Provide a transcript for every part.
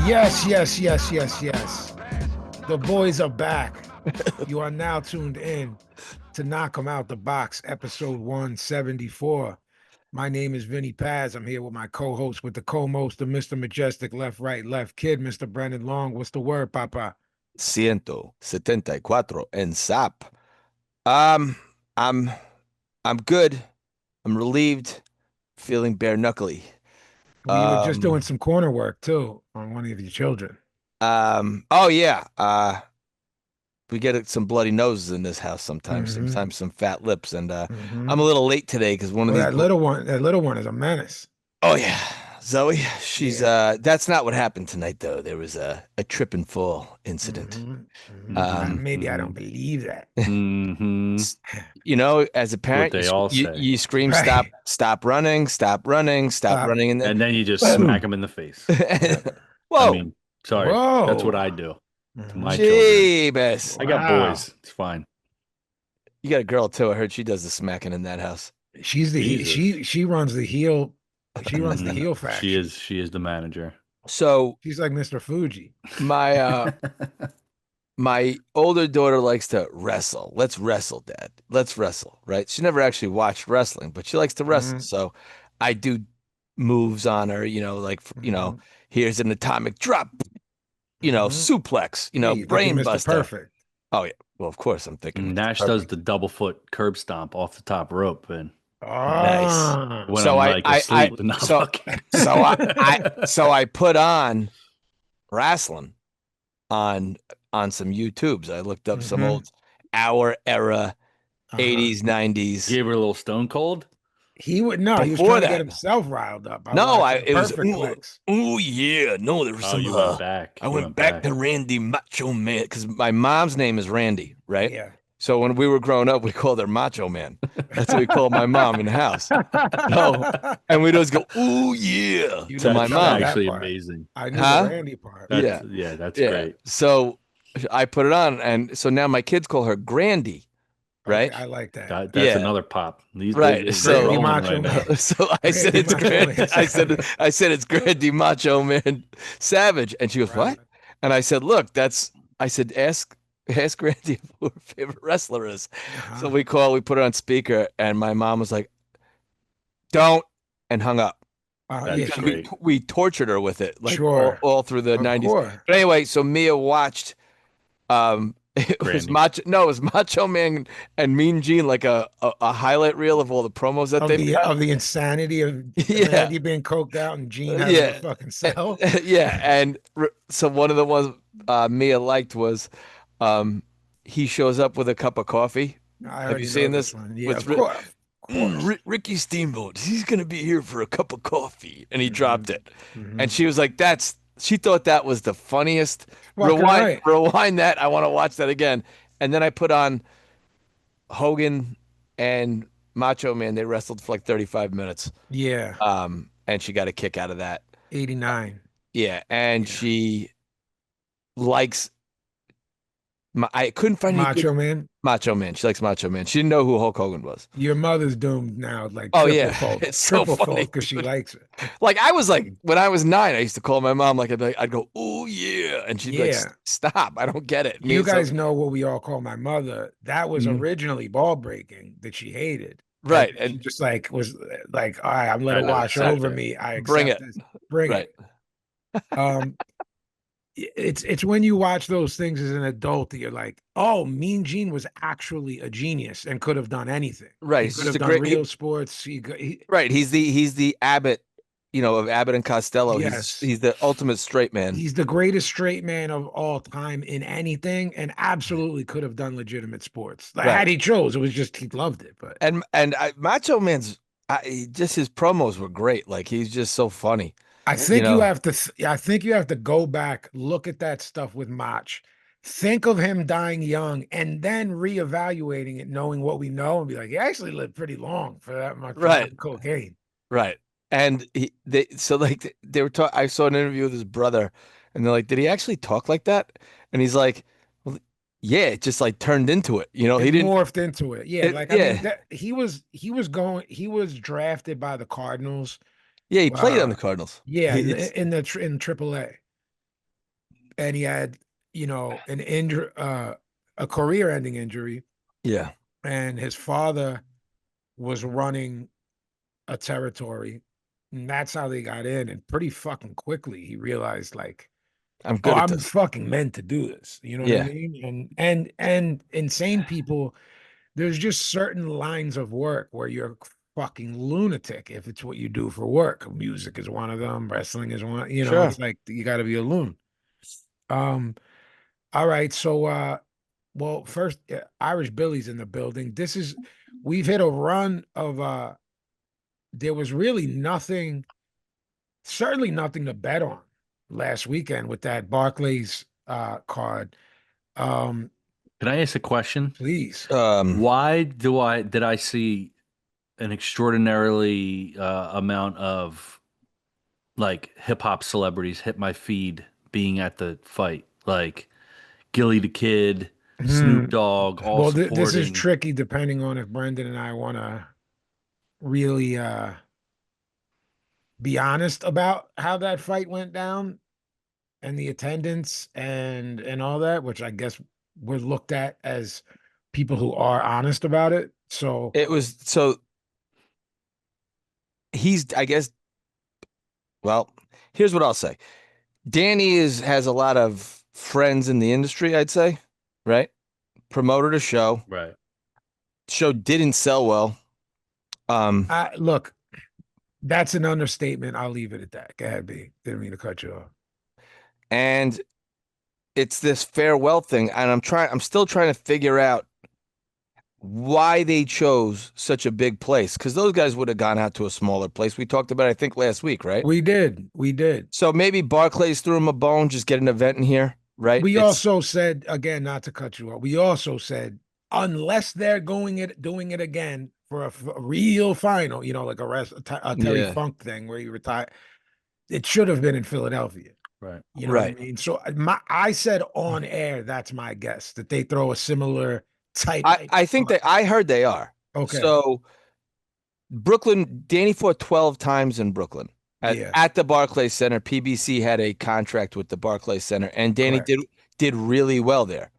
Yes, yes, yes, yes, yes. The boys are back. You are now tuned in to Knock 'em Out the Box, episode 174. My name is Vinny Paz. I'm here with my co-host, with the co-most of Mr. Majestic, left, right, left kid, Mr. Brennan Long. What's the word, Papa? 174 en SAP. Um, I'm I'm good. I'm relieved, feeling bare knuckly. We were just doing Um, some corner work too on one of your children. oh yeah. We get some bloody noses in this house sometimes, Mm-hmm. sometimes some fat lips, and Mm-hmm. I'm a little late today because one of Well, these that little one is a menace. Oh yeah, Zoe. She's Yeah. that's not what happened tonight though. There was a trip and fall incident. Mm-hmm. Mm-hmm. Um, Maybe I don't believe that. Mm-hmm. as a What parent, they all say. you scream, Right. stop running, stop running, stop Stop. running, and then And then you just smack Boom. them in the face. Yeah. I whoa, mean, sorry. That's what Whoa. I do to my Mhm. children. Jeebus. I got Wow. boys. It's fine. You got a girl too. I heard she does the smacking in that house. She's Jesus. she runs the heel. She runs the hmm heel She faction. is she is the manager. So She's like Mr. Fuji. my my older daughter likes to wrestle. Let's wrestle, Dad. Let's wrestle, right? She never actually watched wrestling, but she likes to wrestle. Mhm, So I do moves on her, mhm, here's an atomic drop, mhm. suplex, Yeah, you think you're brain Mr. buster. Perfect. Oh yeah. Well, of course I'm thinking Mr. Nash does Perfect. the double foot curb stomp off the top rope, and Nice. Ah, when So I'm I like I I asleep, not so fucking. so I put on wrestling on some YouTubes. I looked up some mhm, old Our Era uh-huh. 80s, 90s. Gave her a little stone cold. He would no, he was Before trying to get that, himself riled up by no, watching the it was Perfect Flex. yeah, no, there was Oh, some you went back. I You went went back back. to Randy Macho Man because my mom's name is Randy, right? Yeah. So when we were growing up, we called her Macho Man. That's what we called my mom in the house. So, and we'd always go, "Ooh yeah," You to didn't my That's tell me mom. that actually part. amazing. I knew the Huh? Randy part. That's Yeah, yeah, that's yeah. great. So I put it on, and so now my kids call her Grandy, Okay, right? I like that. That's Yeah, another pop. right. They're Randy So, rolling Macho right Man. now. so I said Randy it's Macho grand. Man Savage. I said it's Grandy Macho Man Savage, and she goes, Right. "What?" And I said, "Look, I said ask Grandy who her favorite wrestler is." So Uh-huh. we put it on speaker, and my mom was like, "Don't," and hung up Yeah, That's because she great. we tortured her with it like sure. all through the Of 90s. course. But anyway, so Mia watched Granny. It was Macho Man and Mean Gene, like a highlight reel of all the promos that Of they the put out. of the insanity of Yeah, Randy being coked out and Gene having a yeah, fucking cell. yeah. And so one of the ones Mia liked was um, he shows up with a cup of coffee. I Have you already know seen this this? one. Yeah, With of course. Of course. Ricky Steamboat, he's gonna be here for a cup of coffee, and he Hmm. dropped it. Hmm. And she was like, "That's." She thought that was the funniest. Fucking right. Rewind that. I want to watch that again. And then I put on Hogan and Macho Man. They wrestled for like 35 minutes. Yeah. And she got a kick out of that. 89. Yeah, and Yeah. she likes. I couldn't find any good Macho Man. Macho Man. She likes Macho Man. She didn't know who Hulk Hogan was. Your mother's doomed now, like Oh triple yeah, fold. it's so Triple funny, fold because she dude. likes it. Like I was like when I was 9, I used to call my mom like I'd go, "Oh yeah," and she'd be like, Yeah. "Stop! I don't get it." Me You and so guys know what we all call my mother. That was Mhm. originally ball breaking that she hated. And Right, she and just like was like, all right, I'm let I it know wash exactly. over me. I bring accept it. this. Bring Right. it. Um, it's when you watch those things as an adult that you're like, oh, Mean Gene was actually a genius and could have done anything. Right. He He's could just have a done great. real sports. He Right. He's the Abbott, of Abbott and Costello. yes, He's the ultimate straight man. he's the greatest straight man of all time in anything, and absolutely could have done legitimate sports. Like, Right. had he chose, it was just he loved it. But Macho Man's just his promos were great. Like he's just so funny. I You think you know. have to. I think you have to go back, look at that stuff with Mach, think of him dying young, and then reevaluating it, knowing what we know, and be like, he actually lived pretty long for that much for Right. having cocaine. Right. And they were talking. I saw an interview with his brother, and they're like, "Did he actually talk like that?" And he's like, "Well, yeah, it just like turned into it. It He didn't. morphed into it. Yeah, like I mean, Yeah, that he was drafted by the Cardinals. yeah. He played on Uh, the Cardinals. yeah, It's in AAA. and he had, an injury, a career-ending injury, Yeah. and his father was running a territory, and that's how they got in. And pretty fucking quickly, he realized, like, I'm oh, good at I'm this. fucking meant to do this. You know what I Yeah. mean? And insane people, there's just certain lines of work where you're a fucking lunatic if it's what you do for work. Music is one of them, wrestling is one, Sure. it's like you got to be a loon. All right, so well, first, Irish Billy's in the building. We've hit a run of there was really nothing, certainly nothing to bet on last weekend with that Barclays card. Um, Can I ask a question? please. Why did I see an extraordinarily amount of like hip hop celebrities hit my feed being at the fight? Like Gilly the Kid, Hmm. Snoop Dogg, all Well, this is supporting. tricky depending on if Brendan and I want to really be honest about how that fight went down and the attendance and all that, which I guess we're looked at as people who are honest about it. So It was so I guess, well, here's what I'll say. Danny has a lot of friends in the industry, I'd say, right? Promoted a show. Right. Show didn't sell well. look, that's an understatement. I'll leave it at that. Go ahead, B. Didn't mean to cut you off. And it's this farewell thing, and I'm still trying to figure out why they chose such a big place, because those guys would have gone out to a smaller place. We talked about it, I think, last week, right? We did. So maybe Barclays threw him a bone, just get an event in here, right? We also said, again, not to cut you off, we also said, unless they're doing it again for a real final, like a Terry Yeah. Funk thing where you retire, it should have been in Philadelphia. Right. You know what I Right. mean? So I said on air, that's my guess, that they throw a similar type. I think I heard they are. Okay. So Brooklyn, Danny fought 12 times in Brooklyn Yeah. at the Barclays Center. PBC had a contract with the Barclays Center, and Danny Correct. did really well there.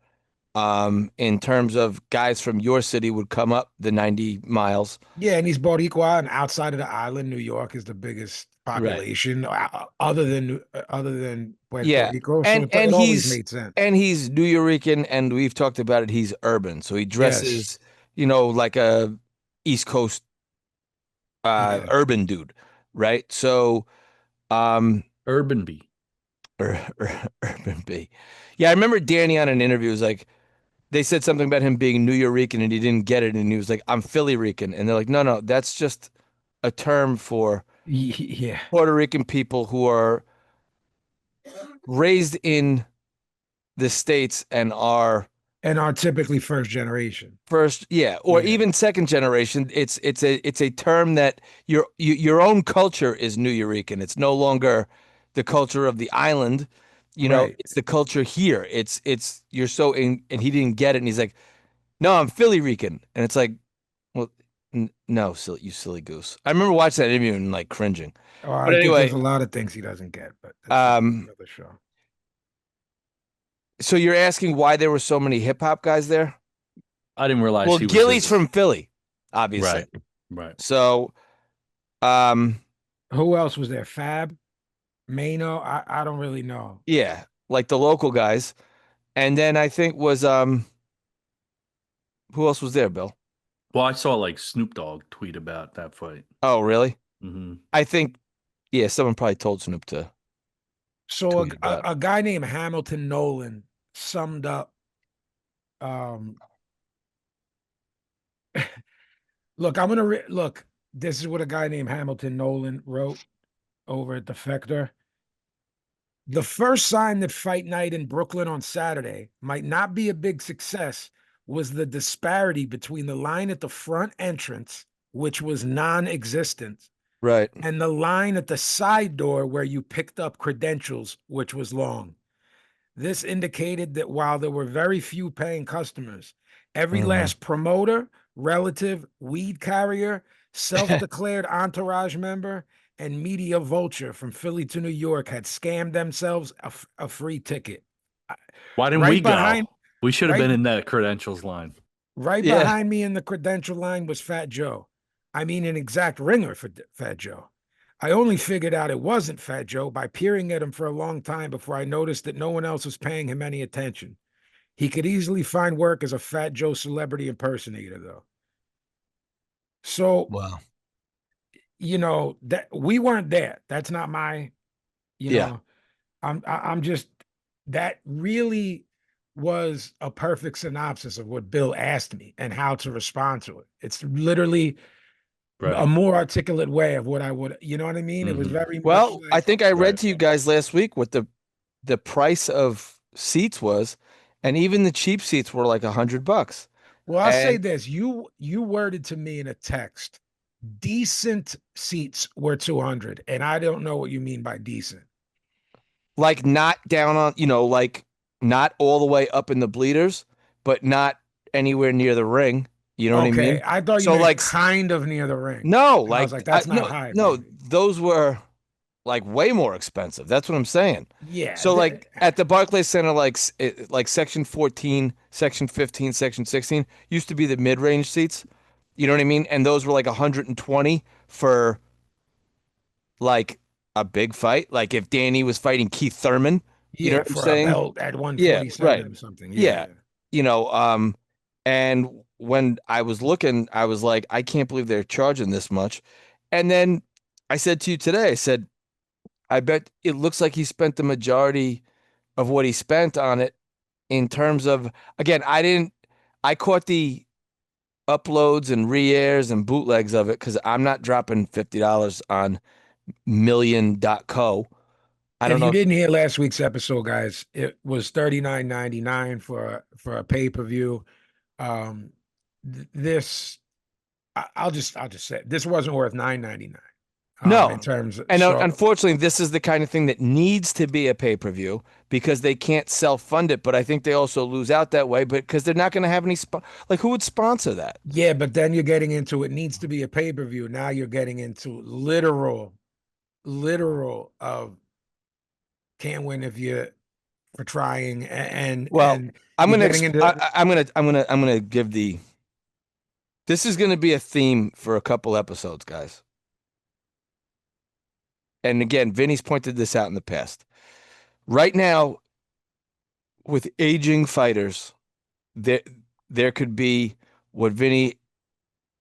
In terms of guys from your city would come up the 90 miles. Yeah, and he's Boricua, and outside of the island, New York is the biggest population other than Puerto Yeah. Rico. So And it always made sense. he's New Yorican, and we've talked about it. He's urban, so he dresses, Yes. like a East Coast Yeah. urban dude, right? So, Urban B. urban B. Yeah, I remember Danny on an interview was like, they said something about him being New Yorican, and he didn't get it, and he was like, "I'm Philly Rican," and they're like, "No, that's just a term for Yeah. Puerto Rican people who are raised in the States and are typically first generation. first, yeah, or Yeah. even second generation. It's a term that your own culture is New Yorican. It's no longer the culture of the island. Right. It's the culture here. It's you're so in, and he didn't get it, and he's like, "No, I'm Philly Rican," and it's like, well, no, you silly goose. I remember watching that interview and like cringing. I But think anyway, there's a lot of things he doesn't get, but that's another show. so you're asking why there were so many hip hop guys there? I didn't realize Well, he was Gilly's his- from Philly, obviously. Right. So, Who else was there? Fab, Mano. I don't really know. yeah, like the local guys. And then I think was who else was there, Bill? Well, I saw like Snoop Dogg tweet about that fight. Oh, really? Mm-hmm. I think, yeah, someone probably told Snoop to. So tweet about a guy named Hamilton Nolan summed up. Look, I'm gonna look. This is what a guy named Hamilton Nolan wrote over at Defector. The first sign that fight night in Brooklyn on Saturday might not be a big success was the disparity between the line at the front entrance, which was non-existent, Right. and the line at the side door where you picked up credentials, which was long. This indicated that while there were very few paying customers, every last promoter, relative, weed carrier, self-declared entourage member, and media vulture from Philly to New York had scammed themselves a free ticket. Why didn't Right we go? behind- We should have right- been in that credentials line. Right Yeah. behind me in the credential line was Fat Joe. I mean, an exact ringer for Fat Joe. I only figured out it wasn't Fat Joe by peering at him for a long time before I noticed that no one else was paying him any attention. He could easily find work as a Fat Joe celebrity impersonator, though. So, Wow. that we weren't there. That's not my, you Yeah. know, I'm just, that really was a perfect synopsis of what Bill asked me and how to respond to it. It's literally a Right. more articulate way of what I would, you know what I mean? It was Mhm. very much Well, I like, think I read Right. to you guys last week what the price of seats was, and even the cheap seats were like $100. well, I'll say And this. You worded to me in a text, decent seats were 200, and I don't know what you mean by decent. like not down on, like not all the way up in the bleeders, but not anywhere near the ring. You know what I Okay, mean? I thought you So meant like kind of near the ring. no, And I was like like, that's not no, high, no, baby. those were like way more expensive. That's what I'm saying. Yeah, So like at the Barclays Center, like section 14, section 15, section 16 used to be the mid-range seats. You know what I mean? And those were like 120 for like a big fight. Like if Danny was fighting Keith Thurman, you know yeah, what I'm for a saying? belt at Yeah, 147 right. or something. Yeah, Yeah. yeah. You know, and when I was looking, I was like, I can't believe they're charging this much. And then I said to you today, I said, I bet it looks like he spent the majority of what he spent on it in terms of, again, I caught the uploads and re-airs and bootlegs of it because I'm not dropping $50 on million.co. I If don't you know. didn't hear last week's episode, guys, it was $39.99 for a pay-per-view. This I'll just say it. This wasn't worth $9.99. In No. terms of, And so unfortunately, this is the kind of thing that needs to be a pay-per-view because they can't self-fund it. But I think they also lose out that way, but because they're not going to have any like who would sponsor that? yeah, but then you're getting into it needs to be a pay-per-view. Now you're getting into literal of can't win if you for trying Well, and I'm you're gonna getting into I'm gonna give the. This is gonna be a theme for a couple episodes, guys. And again, Vinny's pointed this out in the past. Right now, with aging fighters, there could be what Vinny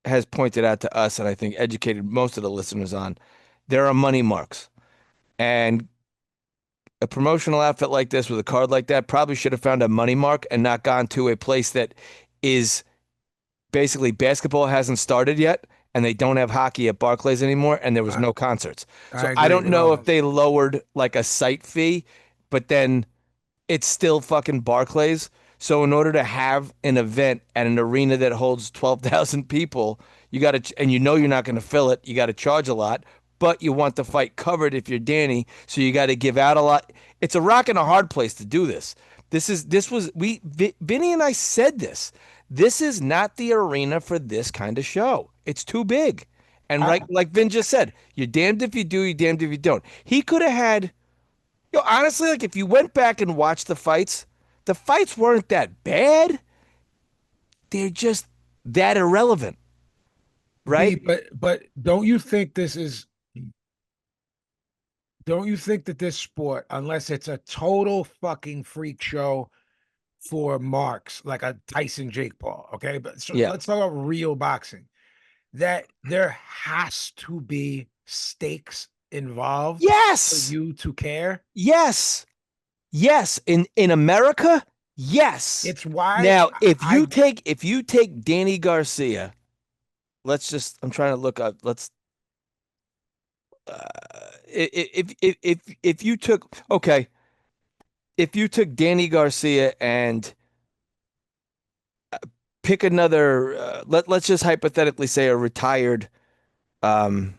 has pointed out to us, and I think educated most of the listeners on. There are money marks, and a promotional outfit like this with a card like that probably should have found a money mark and not gone to a place that is basically basketball hasn't started yet and they don't have hockey at Barclays anymore and there was I, no concerts. So I I agree don't with know all if that. they lowered like a site fee, but then it's still fucking Barclays. So in order to have an event at an arena that holds 12,000 people, you got to, and you know you're not going to fill it, you got to charge a lot, but you want the fight covered if you're Danny, so you got to give out a lot. It's a rock and a hard place to do this. Vinny and I said this. This is not the arena for this kind of show. It's too big. And I, like Vin just said, you're damned if you do, you're damned if you don't. He could have had, honestly, like if you went back and watched the fights weren't that bad. They're just that irrelevant, B, right? but don't you think that this sport, unless it's a total fucking freak show for marks, like a Tyson Jake Paul, okay? But so Yeah. let's talk about real boxing, that there has to be stakes involved for Yes. you to care. Yes. Yes. In America, yes. It's why Now, I if you take Danny Garcia, I'm trying to look up. If you took okay, if you took Danny Garcia and pick another, let's just hypothetically say a retired, um,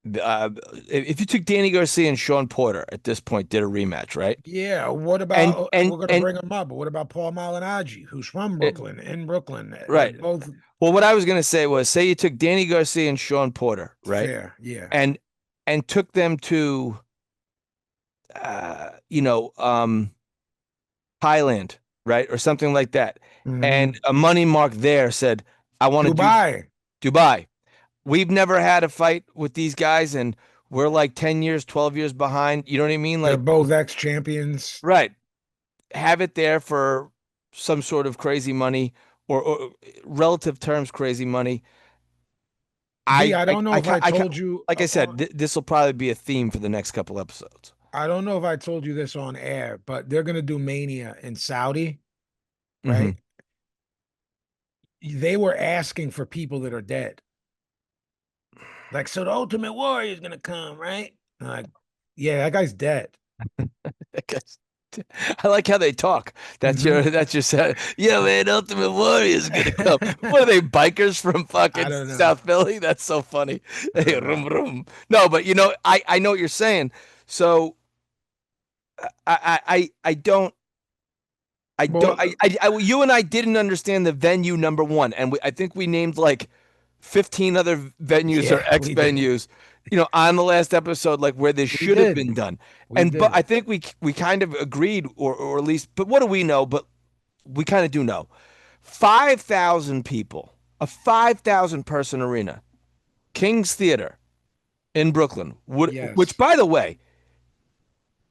if you took Danny Garcia and Sean Porter at this point did a rematch, right? yeah, what And about and we're gonna and bring him up, but what about Paul Malignaggi, who's from it, Brooklyn, in Brooklyn? right. Both Well, what I was gonna say was, say you took Danny Garcia and Sean Porter, right? fair, yeah. And took them to, you know, Thailand, right? Or something like that. And Mhm. a money mark there said, I want to do Dubai. Dubai. We've never had a fight with these guys, and we're like 10 years, 12 years behind. You know what I mean? They're Like, both ex-champions. right. Have it there for some sort of crazy money or relative terms, crazy money. V, I don't know if I I told you like I said, this will probably be a theme for the next couple episodes. I don't know if I told you this on air, but they're gonna do Mania in Saudi, Hmm. right? They were asking for people that are dead. Like, so the Ultimate Warrior is gonna come, right? I'm like, yeah, that guy's dead. I like how they talk. Mhm. That's your set. Yeah, man, Ultimate Warrior is gonna come. What are they, bikers from I fucking don't know. South Philly? That's so funny. I Hey, don't know. rum, rum. No, but I know what you're saying. So I don't Well, you and I didn't understand the venue number one, and I think we named like 15 other venues or yeah, X we did. venues, on the last episode, like where this We should have did. been done. We But I did. think we kind of agreed, or at least, but what do we know? But we kind of do know. 5,000 people, a 5,000 person arena, King's Theater in Brooklyn, which Yes. by the way,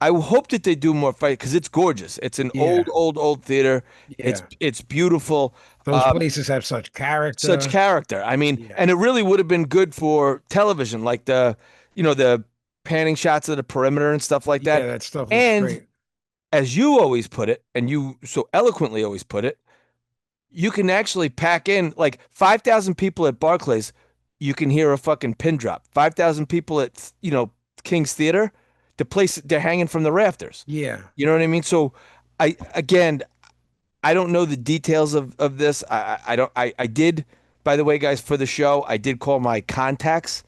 I hope that they do more fight because it's gorgeous. It's an Yeah. old theater. Yeah. It's beautiful. Those Um, places have such Such character. character. I mean, Yeah. and it really would have been good for television, like the panning shots of the perimeter and stuff like Yeah, that. that stuff looks And great. as you always put it, and you so eloquently always put it, you can actually pack in like 5,000 people at Barclays. You can hear a fucking pin drop. 5,000 people at, King's Theater, the place they're hanging from the rafters. Yeah. You know what I mean? So again, I don't know the details of this. I don't I did, by the way, guys, for the show, I did call my contacts.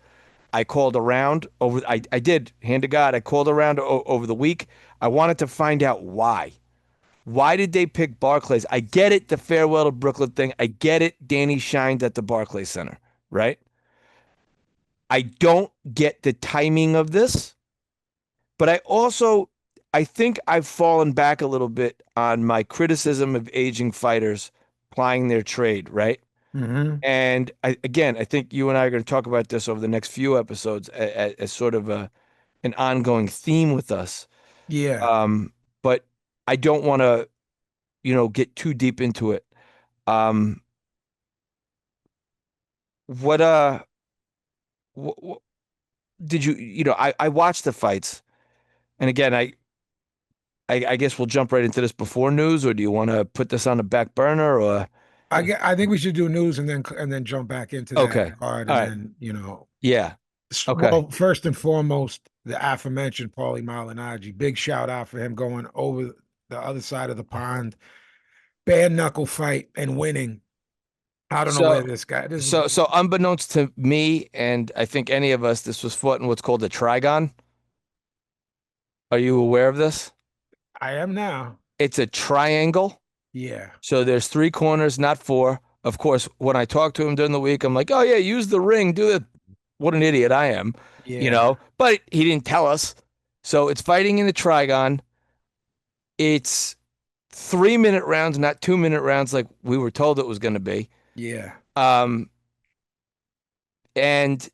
I called around over I did, hand to God, I called around over the week. I wanted to find out why. Why did they pick Barclays? I get it, the farewell to Brooklyn thing. I get it, Danny shined at the Barclays Center, right? I don't get the timing of this. But I think I've fallen back a little bit on my criticism of aging fighters plying their trade, right? Hmm. And I think you and I are going to talk about this over the next few episodes as sort of an ongoing theme with us. Yeah. But I don't want to, get too deep into it. Um, what what, did I watched the fights, and again, I guess we'll jump right into this before news, or do you want to put this on the back burner, or I think we should do news and then jump back into that okay, card all and right, then, yeah, okay. well, first and foremost, the aforementioned Paulie Malignaggi. Big shout out for him going over the other side of the pond, bare knuckle fight and winning. I don't know So where this guy. This is. so unbeknownst to me, and I think any of us, this was fought in what's called a trigon. Are you aware of this? I am now. It's a triangle. Yeah. So there's three corners, not four. Of course, when I talk to him during the week, I'm like, oh yeah, use the ring, do it. What an idiot I am, Yeah. But he didn't tell us. So it's fighting in the trigon. It's 3 minute rounds, not 2 minute rounds like we were told it was going to be. Yeah. Um, and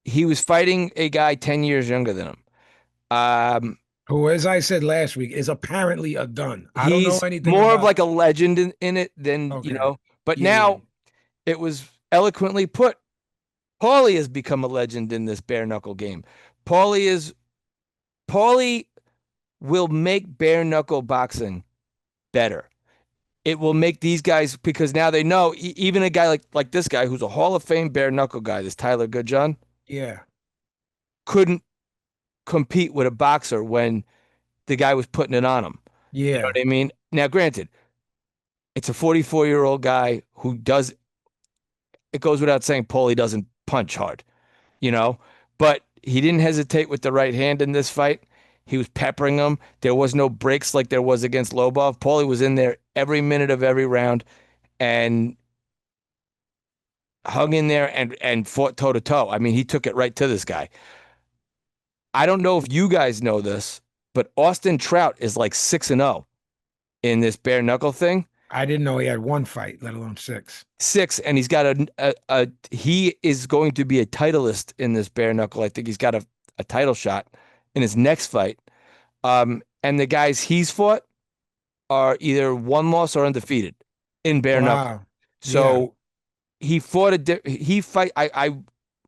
he was fighting a guy 10 years younger than him. Um, Who, as I said last week, is apparently a gun. I don't know he's anything more of about. like a legend in it than, Okay. but Yeah. Yeah. now it was eloquently put. Paulie has become a legend in this bare knuckle game. Paulie will make bare knuckle boxing better. It will make these guys, because now they know, even a guy like this guy who's a Hall of Fame bare knuckle guy, this Tyler Goodjohn, Yeah. couldn't compete with a boxer when the guy was putting it on him. You know Yeah. what I mean? Now, granted, it's a 44-year-old guy who does, it goes without saying, Paulie doesn't punch hard, you know, but he didn't hesitate with the right hand in this fight. He was peppering him. There was no breaks like there was against Lobov. Paulie was in there every minute of every round and hung in there and fought toe to toe. I mean, he took it right to this guy. I don't know if you guys know this, but Austin Trout is like 6-0. in this bare knuckle thing. I didn't know he had one fight, let alone six. 6, and he's got he is going to be a titleist in this bare knuckle. I think he's got a title shot in his next fight. And the guys he's fought are either one loss or undefeated in bare knuckle. Wow. Yeah. So he fought he fight. I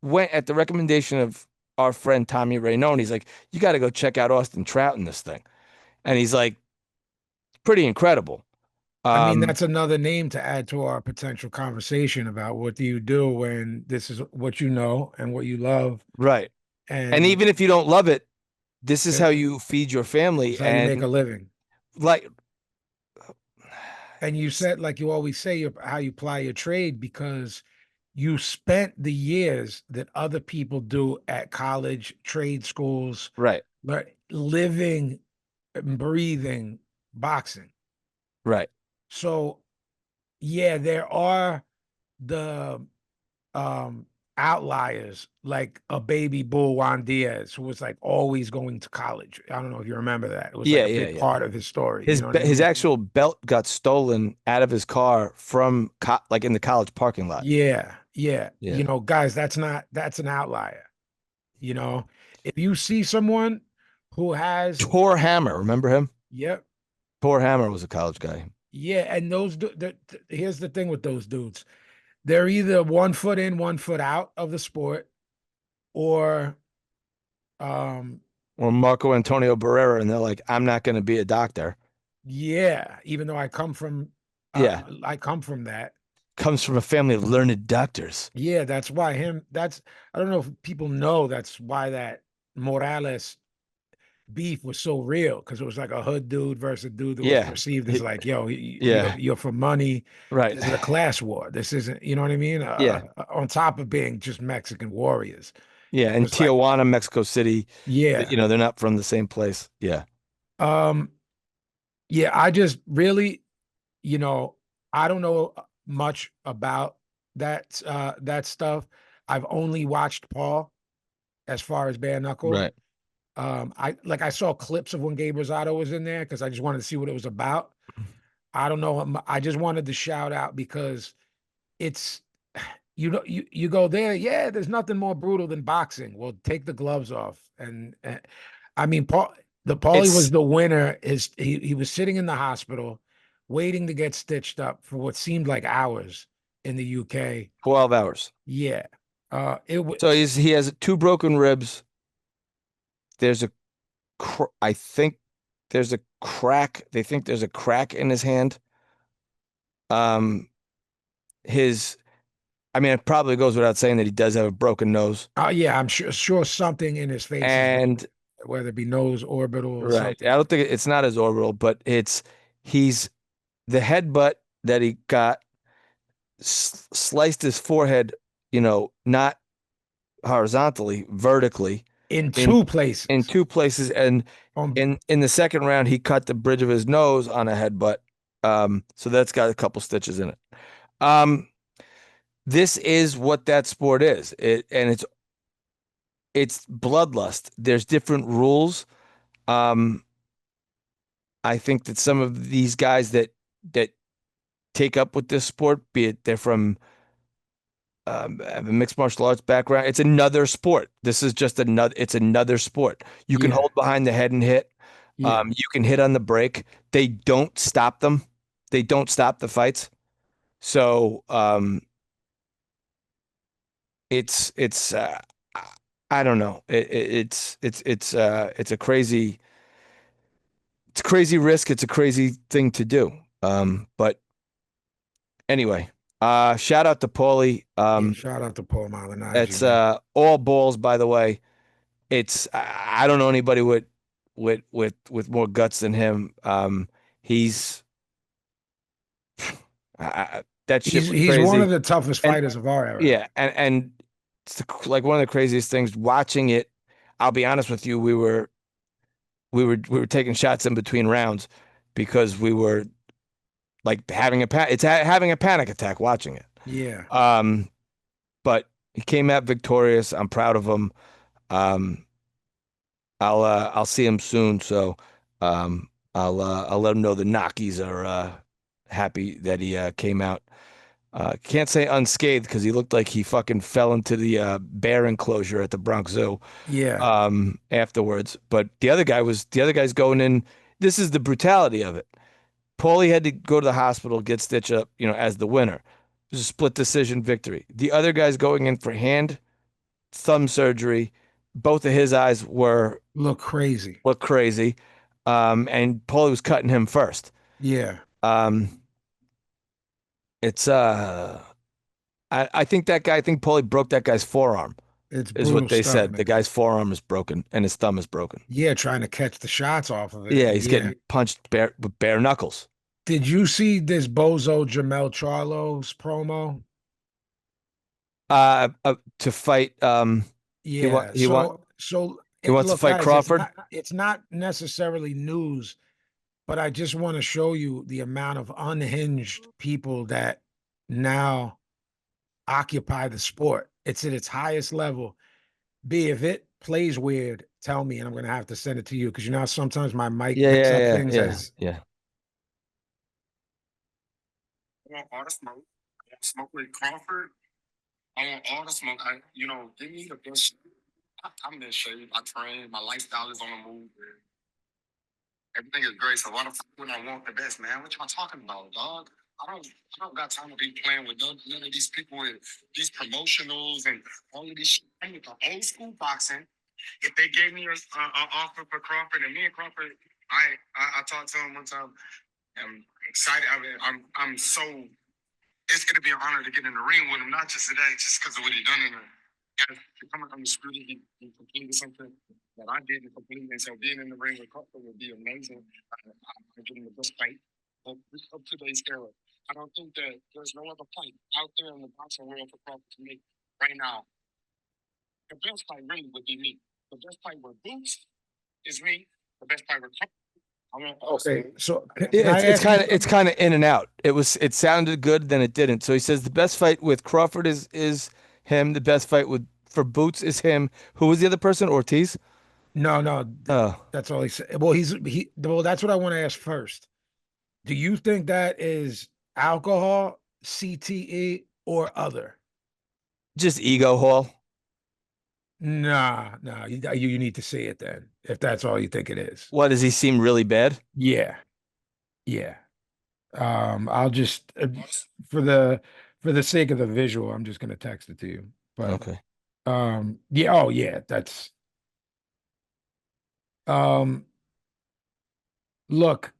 went at the recommendation of our friend Tommy Raynone. He's like, you got to go check out Austin Trout in this thing, and he's like, pretty incredible. I mean, that's another name to add to our potential conversation about what do you do when this is what you know and what you love. Right. And And even if you don't love it, this is Yeah. how you feed your family it's how you make and a living. like And you said, like you always say, how you apply your trade because you spent the years that other people do at college, trade schools, right, living and breathing boxing. right. So, yeah, there are the outliers, like a baby bull Juan Diaz, who was like always going to college. I don't know if you remember that. It was Yeah, like a yeah, big yeah. part of his story. His You know what I his mean? actual belt got stolen out of his car from like in the college parking lot. Yeah, yeah. Yeah. Guys, that's an outlier. You know, if you see someone who has, Tor Hammer, remember him? yep, Tor Hammer was a college guy. yeah, and here's the thing with those dudes. They're either 1 foot in, 1 foot out of the sport, or um Or Marco Antonio Barrera, and they're like, I'm not going to be a doctor. yeah, even though Yeah. I come from that. Comes from a family of learned doctors. Yeah, that's why I don't know if people know that's why that Morales beef was so real, because it was like a hood dude versus a dude that was Yeah. perceived as like, yo, Yeah. you're for money. Right. This is a class war. This isn't, you know what I mean? Yeah. On top of being just Mexican warriors. Yeah. And It's like, Tijuana, Mexico City, yeah. they're not from the same place. Yeah. Um, yeah, I just really, I don't know much about that stuff. I've only watched Paul as far as bare knuckle. Right. I saw clips of when Gabe Rosado was in there because I just wanted to see what it was about. I don't know. I just wanted to shout out because it's you go there. Yeah, there's nothing more brutal than boxing. Well, take the gloves off, and I mean, Paulie was It's the winner. He was sitting in the hospital, waiting to get stitched up for what seemed like hours in the UK. 12 hours. Yeah, it was. So he has 2 broken ribs. There's I think there's a crack. They think there's a crack in his hand. I mean, it probably goes without saying that he does have a broken nose. Yeah, I'm sure something in his face is And whether it be nose, orbital, or right, something. I don't think it's not his orbital, but he's the headbutt that he got sliced his forehead, not horizontally, vertically In in 2 places. in 2 places, and Um, in the second round he cut the bridge of his nose on a headbutt. So that's got a couple stitches in it. This is what that sport is. It's bloodlust. There's different rules. I think that some of these guys that take up with this sport, be it they're from have a mixed martial arts background, it's another sport. This is just it's another sport. You can Yeah. hold behind the head and hit. yeah. You can hit on the break. They don't stop them. They don't stop the fights. So it's I don't know. It's a crazy risk. It's a crazy thing to do. But anyway, shout out to Paulie. Shout out to Paul Malignaggi, It's man. all balls, by the way. I don't know anybody with more guts than him. He's that shit was He's one crazy. of the toughest And fighters of our era. yeah, and it's like one of the craziest things watching it. I'll be honest with you, we were taking shots in between rounds because we were like having a panic attack watching it. Yeah. But he came out victorious. I'm proud of him. I'll see him soon. So, I'll let him know the Knockies are happy that he came out. Can't say unscathed because he looked like he fucking fell into the bear enclosure at the Bronx Zoo Yeah. afterwards. But the other guy's going in. This is the brutality of it. Paulie had to go to the hospital, get stitched up, as the winner. It was a split decision victory. The other guy's going in for hand, thumb surgery. Both of his eyes Look crazy. looked crazy. And Paulie was cutting him first. Yeah. Um, it's I think Paulie broke that guy's forearm, It's is what brutal they stuff, said. The man. guy's forearm is broken and his thumb is broken. Yeah, trying to catch the shots off of it. Yeah, And he's getting punched with bare knuckles. Did you see this bozo Jamel Charlo's promo? To fight. He want Yeah. he want he wants to Look, fight guys, Crawford. it's not necessarily news, but I just want to show you the amount of unhinged people that now occupy the sport. It's at its highest level. B, if it plays weird, tell me, and I'm gonna have to send it to you because you know how sometimes my mic Yeah, picks yeah, up yeah, things yeah, as yeah. I want all the smoke. I want smoke with Crawford. I want all the smoke. Give me the best. I'm in shape. I train. My lifestyle is on the move. Everything is great. So why the fuck would I want the best, man? What y'all talking about, dog? I don't got time to be playing with none of these people with these promotionals and all of this shit. I need the old school boxing. If they gave me a offer for Crawford and me and Crawford, I talked to him one time. I'm excited. I'm so. It's gonna be an honor to get in the ring with him, not just today, just because of what he done in there. To come on the street, he completed something that I didn't complete, and so being in the ring with Crawford would be amazing. I give him the best fight of today's era. I don't think that there's no other fight out there in the boxing world for Crawford to make right now. The best fight really would be me. The best fight with Boots is me. The best fight with Crawford. okay. So can Yeah, I ask you it's kind of in and out. It sounded good, then it didn't. So he says the best fight with Crawford is him. The best fight for Boots is him. Who was the other person? Ortiz. No, Oh, that's all he said. Well, that's what I want to ask first. Do you think that is alcohol, CTE, or other? just ego hall. Nah, you need to see it then, if that's all you think it is. What does he seem really bad? Yeah, yeah. I'll just for the sake of the visual, I'm just gonna text it to you. But Okay. yeah, oh yeah, that's um look,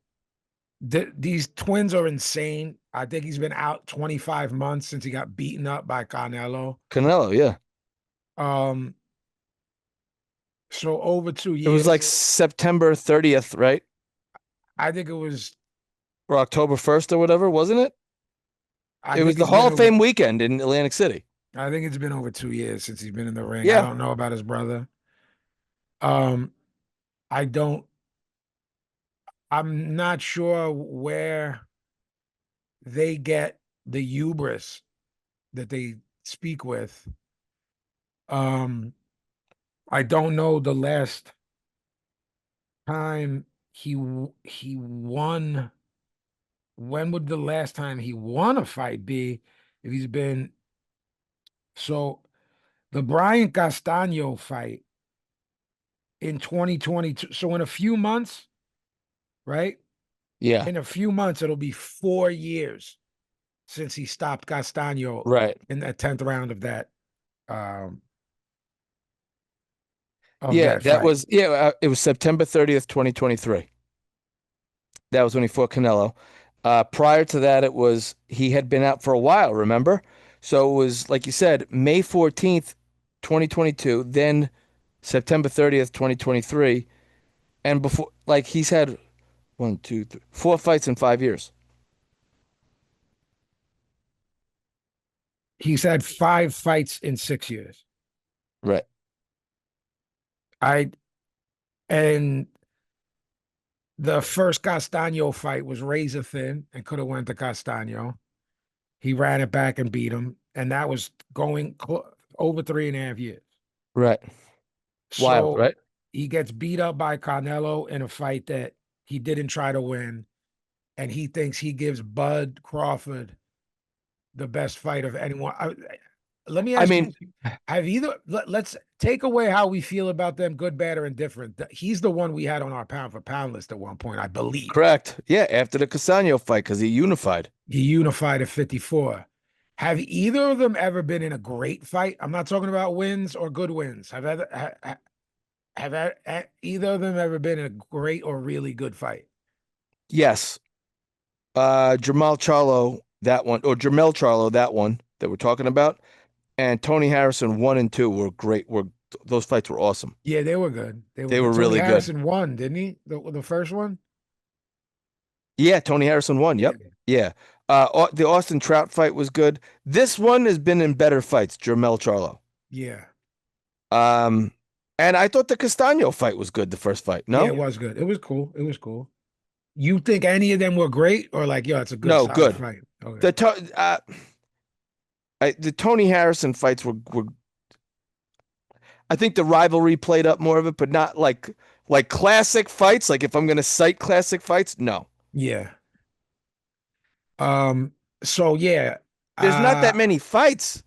these twins are insane. I think he's been out 25 months since he got beaten up by Canelo. Canelo, yeah. Um, so over 2 years. It was like September 30th, right? I think it was. Or October 1st or whatever, wasn't it? I It was think the it's been Hall of over, Fame weekend in Atlantic City. I think it's been over 2 years since he's been in the ring. I Yeah. don't know about his brother. Um, I don't. I'm not sure where they get the hubris that they speak with. Um, I don't know the last time he won. When would the last time he won a fight be? If he's been so the Brian Castano fight in 2022. So in a few months, right? Yeah. In a few months, it'll be 4 years since he stopped Castano Right. in that 10th round of that um Yeah, that fight. it was September 30th, 2023. That was when he fought Canelo. Prior to that, he had been out for a while, remember? So it was, like you said, May 14th, 2022, then September 30th, 2023. And before, like, he's had 4 fights in 5 years. He's had 5 fights in 6 years. Right. I and the first Castano fight was razor thin and could have went to Castano. He ran it back and beat him, and that was going over 3.5 years. Right. Wild, So right? he gets beat up by Canelo in a fight that He didn't try to win, and he thinks he gives Bud Crawford the best fight of anyone. Let me I ask mean, you: have either? Let's take away how we feel about them, good, bad, or indifferent. He's the one we had on our pound for pound list at one point, I believe. correct. Yeah, after the Casano fight, because he unified. He unified at 54. Have either of them ever been in a great fight? I'm not talking about wins or good wins. Have either of them ever been in a great or really good fight? Yes. Jamal Charlo, that one, or Jamel Charlo, that one that we're talking about, and Tony Harrison 1 and 2 were great. Those fights were awesome. Yeah, they were good. They were They good. were Tony really good. Harrison won, didn't he? The first one? Yeah, Tony Harrison won. Yep. Yeah. The Austin Trout fight was good. This one has been in better fights, Jamel Charlo. Yeah. And I thought the Castano fight was good, the first fight. No? Yeah, it was good. It was cool. It was cool. You think any of them were great, or like, yo, it's a good No, solid good. fight? Okay. The Tony Harrison fights were I think the rivalry played up more of it, but not like classic fights. Like if I'm gonna cite classic fights, no. Yeah. So yeah, There's not that many fights.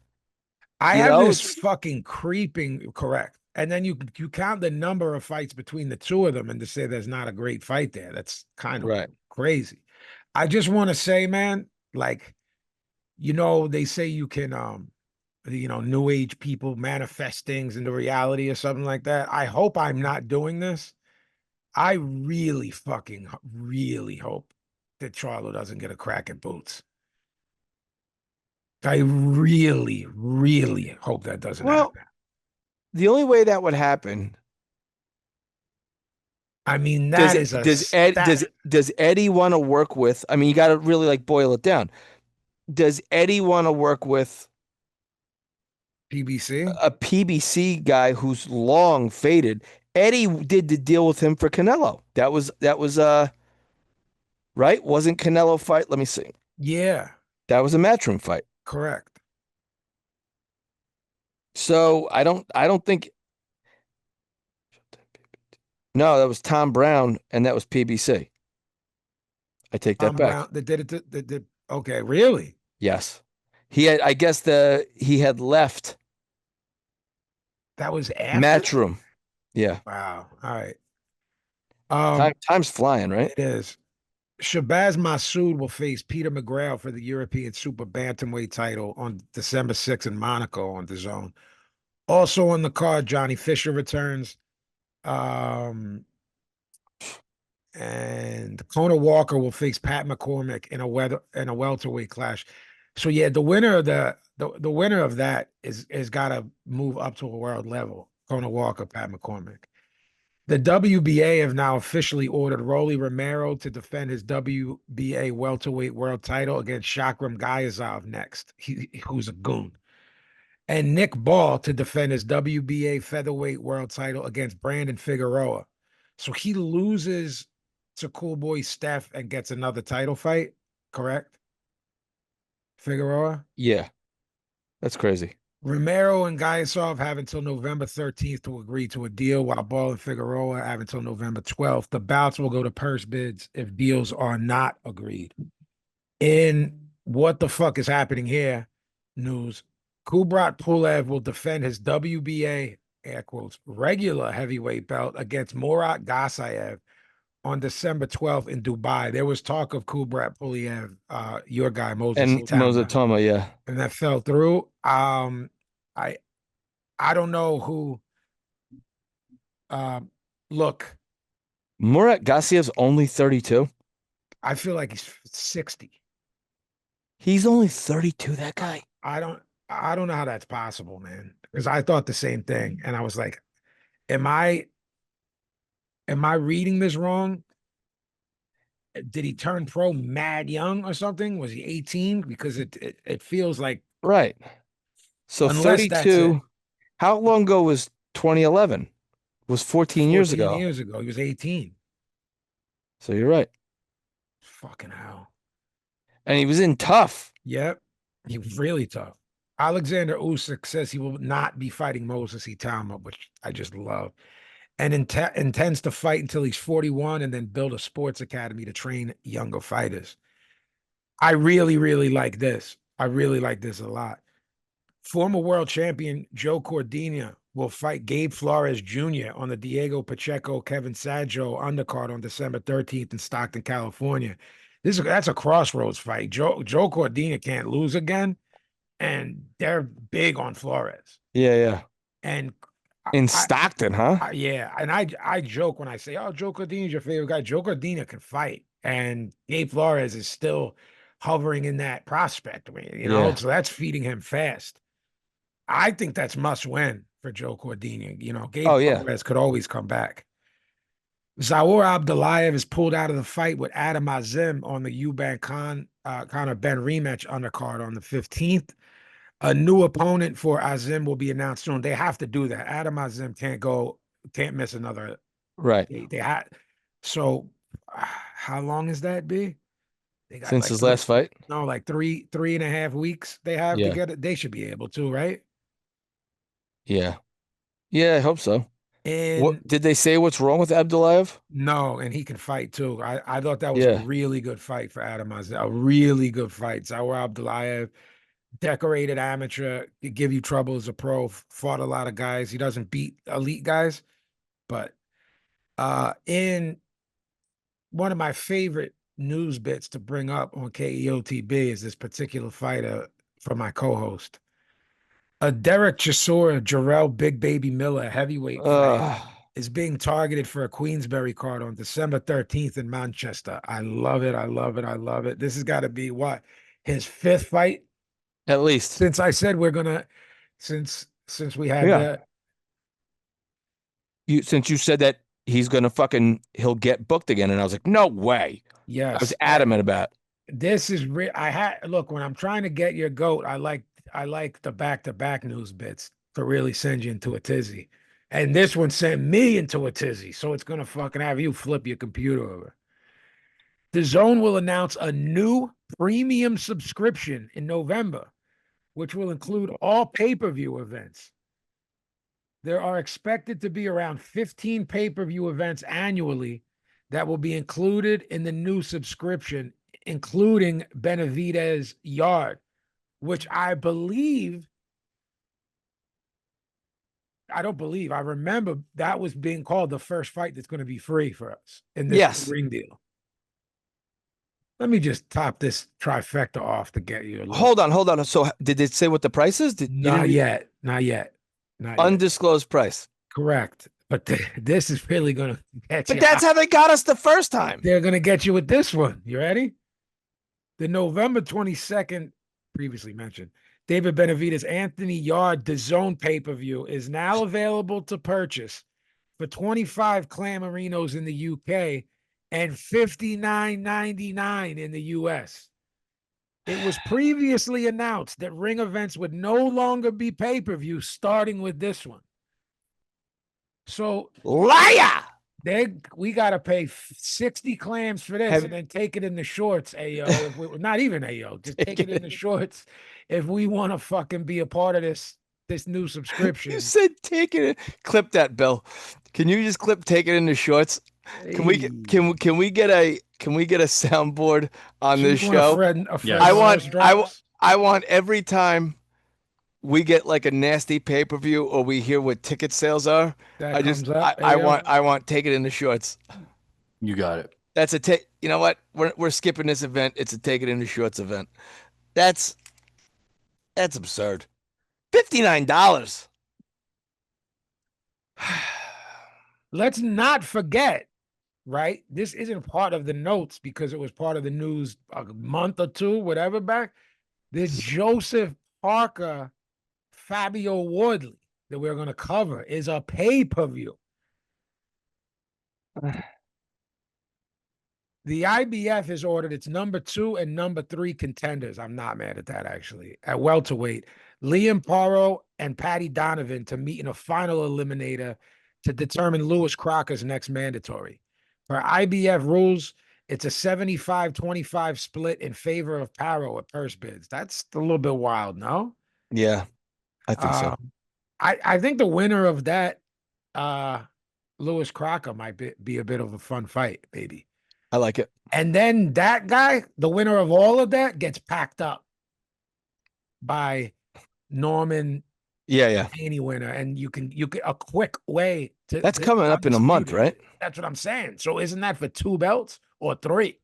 I You have know, this fucking creeping correct. And then you count the number of fights between the two of them and to say there's not a great fight there. That's kind of Right. crazy. I just want to say, man, like, they say you can new age people manifest things into reality or something like that. I hope I'm not doing this. I really fucking really hope that Charlo doesn't get a crack at Boots. I really, really hope that doesn't happen. The only way that would happen. I mean, does Eddie want to work with? I mean, you got to really like boil it down. Does Eddie want to work with PBC? a PBC guy who's long faded? Eddie did the deal with him for Canelo. That was right. Wasn't Canelo fight? Let me see. Yeah, That was a matchroom fight. correct. So I don't think. No, that was Tom Brown, and that was PBC. I take that Tom back. Brown, that did it. Okay, really? Yes, he had. I guess he had left That was after matchroom. Yeah. Wow. All right. Time's flying, right? It is. Shabazz Massoud will face Peter McGrail for the European Super Bantamweight title on December 6th in Monaco on DAZN. Also on the card, Johnny Fisher returns. And Conor Walker will face Pat McCormick in a welterweight clash. So yeah, the winner of the winner of that is got to move up to a world level. Conor Walker, Pat McCormick. The WBA have now officially ordered Rolly Romero to defend his WBA welterweight world title against Shakram Gayazov next, who's a goon. And Nick Ball to defend his WBA featherweight world title against Brandon Figueroa. So he loses to Cool Boy Steph and gets another title fight, correct? Figueroa? Yeah. That's crazy. Romero and Gayasov have until November 13th to agree to a deal, while Ball and Figueroa have until November 12th. The bouts will go to purse bids if deals are not agreed. In what the fuck is happening here news, Kubrat Pulev will defend his WBA, air quotes, regular heavyweight belt against Murat Gasayev on December 12th in Dubai. There was talk of Kubrat Pulev, your guy, Moses And Itama, Mozatoma, yeah. and that fell through. I don't know who. Look, Murat Gassiev's only 32. I feel like he's 60. He's only 32, that guy. I don't know how that's possible, man. Because I thought the same thing. And I was like, am I reading this wrong? Did he turn pro mad young or something? Was he 18? Because it feels like Right. So unless that's 32. it. How long ago was 2011? It was 14 years ago. 14 years ago. He was 18. So you're right. Fucking hell. And he was in tough. Yep. He was really tough. Alexander Usyk says he will not be fighting Moses Itama, which I just love. and intends to fight until he's 41 and then build a sports academy to train younger fighters. I really, really like this. I really like this a lot. Former world champion Joe Cordina will fight Gabe Flores Jr. on the Diego Pacheco Kevin Saggio undercard on December 13th in Stockton, California. That's a crossroads fight. Joe Cordina can't lose again, and they're big on Flores. Yeah. And In Stockton, huh? yeah, and I joke when I say, "Oh, Joe Cordina's your favorite guy." Joe Cordina can fight, and Gabe Flores is still hovering in that prospect, you know. Yeah. So that's feeding him fast. I think that's must win for Joe Cordina. You know, Gabe Flores could always come back. Zaur Abdullayev is pulled out of the fight with Adam Azim on the Eubank Conor Ben rematch undercard on the 15th. A new opponent for Azim will be announced soon. They have to do that. Adam Azim can't miss another. Right. They had. So, how long is that, B? They got Since his last fight? No, like 3.5 weeks. They have to get it. They should be able to, right? Yeah. Yeah, I hope so. And what did they say? What's wrong with Abdullayev? No, and he can fight too. I thought that was a really good fight for Adam Azim. A really good fight. Zaur Abdullayev, decorated amateur, could give you trouble as a pro. Fought a lot of guys. He doesn't beat elite guys, but in one of my favorite news bits to bring up on KEOTB is this particular fighter for my co-host. A Derek Chisora, Jarrell Big Baby Miller heavyweight fight is being targeted for a Queensberry card on December 13th in Manchester. I love it. I love it. I love it. This has got to be what? His 5th fight? At least. Since I said we're gonna, since we had since you said that he's gonna he'll get booked again, and I was like, no way. Yes, I was adamant about. This is real. Look, when I'm trying to get your goat, I like the back-to-back news bits to really send you into a tizzy. And this one sent me into a tizzy, so it's gonna fucking have you flip your computer over. The Zone will announce a new premium subscription in November, which will include all pay-per-view events. There are expected to be around 15 pay-per-view events annually that will be included in the new subscription, including Benavidez Yard, which I remember that was being called the first fight that's going to be free for us in this ring deal. Let me just top this trifecta off to get you. Hold on. So did it say what the price is? Not yet. Undisclosed price. Correct. But this is really going to get you. But that's how they got us the first time. They're going to get you with this one. You ready? The November 22nd, previously mentioned, David Benavidez Anthony Yard DAZN pay-per-view is now available to purchase for 25 Clamorinos in the UK and $59.99 in the US. It was previously announced that ring events would no longer be pay-per-view starting with this one. So liar! We gotta pay 60 clams for this and then take it in the shorts, Ayo. Not even Ayo, just take it in the shorts if we want to fucking be a part of this new subscription. You said take it. Clip that, Bill. Can you just take it in the shorts? Can we get a soundboard on this show? I want every time we get like a nasty pay-per-view or we hear what ticket sales are, I want take it in the shorts. You got it. That's you know what? We're skipping this event. It's a take it in the shorts event. That's absurd. $59. Let's not forget, right? This isn't part of the notes because it was part of the news a month or two, whatever back. The Joseph Parker Fabio Wardley that we're going to cover is a pay-per-view. The IBF has ordered its number 2 and number 3 contenders. I'm not mad at that, actually. At welterweight, Liam Paro and Patty Donovan to meet in a final eliminator to determine Lewis Crocker's next mandatory. For IBF rules, it's a 75-25 split in favor of Paro at purse bids. That's a little bit wild, no? Yeah, I think so. I think the winner of that Lewis Crocker might be a bit of a fun fight, baby. I like it. And then that guy, the winner of all of that, gets packed up by Norman, Yeah. Haney winner, and you can a quick way to That's coming up in a month, undisputed. right? That's what I'm saying. So isn't that for 2 belts or 3?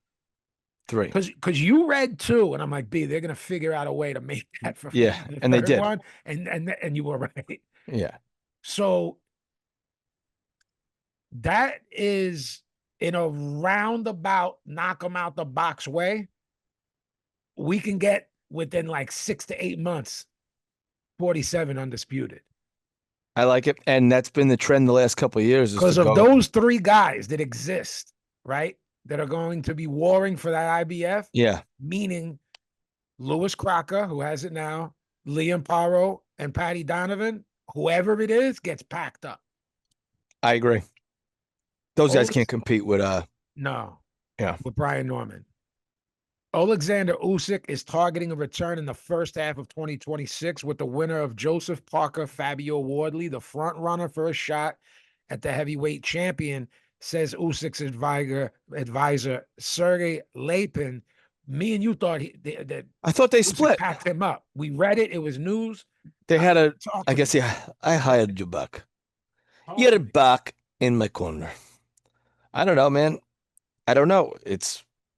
3. Because you read 2, and I'm like, B, they're gonna figure out a way to make that for Yeah, the and they third did. one, and you were right. Yeah. So that is in a roundabout knock them out the box way. We can get within like 6 to 8 months 47 undisputed. I like it. And that's been the trend the last couple of years. Because of those 3 guys that exist, right? That are going to be warring for that IBF. Yeah. Meaning Lewis Crocker, who has it now, Liam Paro, and Patty Donovan, whoever it is, gets packed up. I agree. Those guys can't compete with No. Yeah. With Brian Norman. Alexander Usyk is targeting a return in the first half of 2026 with the winner of Joseph Parker, Fabio Wardley, the front runner for a shot at the heavyweight champion, says Usyk's advisor Sergey Lapin. Me and you thought I thought they Usyk split. packed him up. We read it. It was news. They had I guess, yeah, I hired you back. You're back in my corner. I don't know, man. I don't know.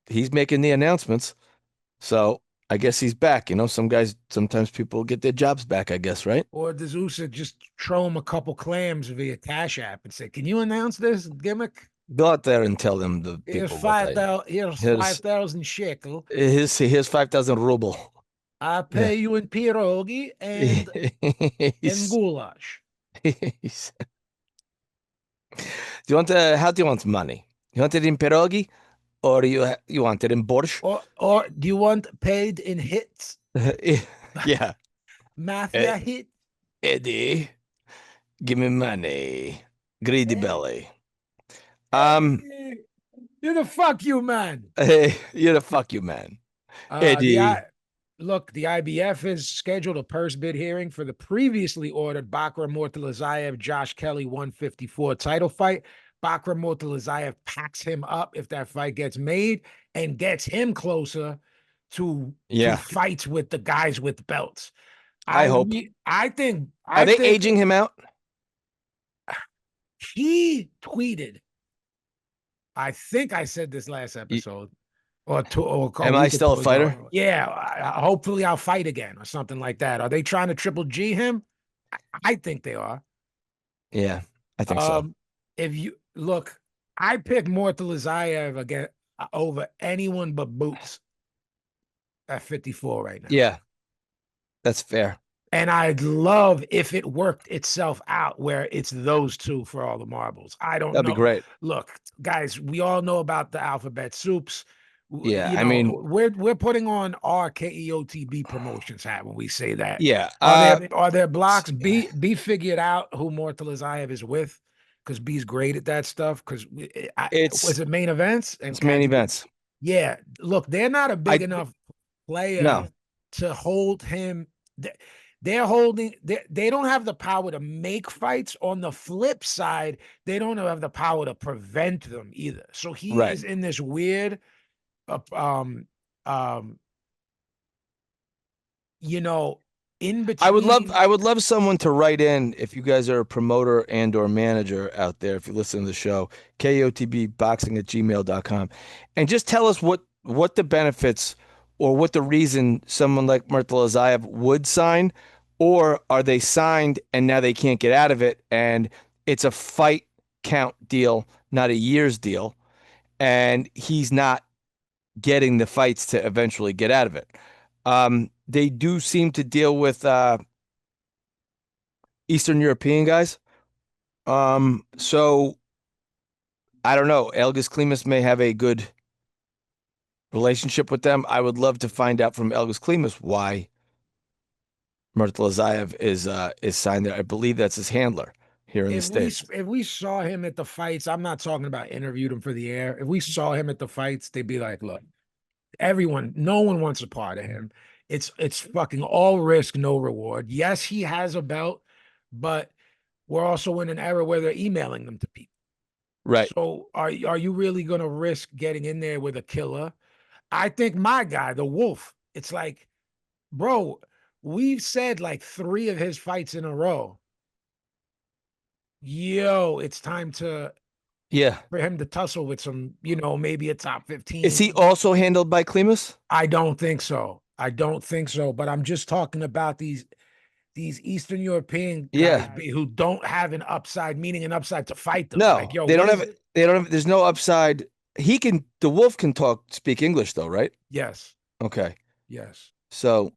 He's making the announcements. So I guess he's back. You know, sometimes people get their jobs back, I guess, right? Or does Usyk just throw him a couple clams via Cash App and say, "Can you announce this gimmick? Go out there and tell them the Here's people. 5,000 shekel. Here's 5,000 ruble. I pay you in pierogi and goulash." Do you want how do you want money? You want it in pierogi, or you want it in borscht? Or do you want paid in hits? Yeah. Mafia hit? Eddie, give me money. Greedy belly. You're the fuck you, man. Hey, you're the fuck you, man. Eddie. Look, the IBF has scheduled a purse bid hearing for the previously ordered Bakram Murtalazayev Josh Kelly 154 title fight. Bakram Murtalazayev packs him up if that fight gets made and gets him closer to fights with the guys with belts. I hope. I think. Are they aging him out? He tweeted. I think I said this last episode. Am I still a fighter? Yeah. Hopefully I'll fight again or something like that. Are they trying to triple G him? I think they are. Yeah, I think so. If you look, I picked Murtalazayev again over anyone but Boots at 54 right now. Yeah, that's fair. And I'd love if it worked itself out where it's those 2 for all the marbles. I don't know. That'd be great. Look, guys, we all know about the alphabet soups. Yeah, I mean, we're putting on our KEOTB promotions hat when we say that. Yeah. Are there blocks? B figured out who Murtalazayev is with because B's great at that stuff. Because was it main events? It's main events. Yeah. Look, they're not a big enough player to hold him. They're holding. They don't have the power to make fights. On the flip side, they don't have the power to prevent them either. So he is in this weird. In between. I would love someone to write in if you guys are a promoter and or manager out there, if you listen to the show, KEOTBboxing@gmail.com, and just tell us what the benefits or what the reason someone like Murtalazayev would sign, or are they signed and now they can't get out of it and it's a fight count deal, not a year's deal, and he's not getting the fights to eventually get out of it. They do seem to deal with Eastern European guys. So I don't know. Elgis Klimas may have a good relationship with them. I would love to find out from Elgis Klimas why Murtalazayev is signed there. I believe that's his handler here in the States. If we saw him at the fights, I'm not talking about interviewed him for the air. If we saw him at the fights, they'd be like, look, no one wants a part of him. It's fucking all risk, no reward. Yes, he has a belt, but we're also in an era where they're emailing them to people. Right. So are you really gonna risk getting in there with a killer? I think my guy, the Wolf, it's like, bro, we've said like 3 of his fights in a row. Yo, it's time Yeah. for him to tussle with some, maybe a top Is 15. he also handled by Klimas? I don't think so. I don't think so. But I'm just talking about these Eastern European guys Yeah. who don't have an upside, meaning an upside to fight them. No, Like, yo, they what don't is have. it? They don't have. There's no upside. The Wolf can speak English though, right? Yes, Okay. yes. So,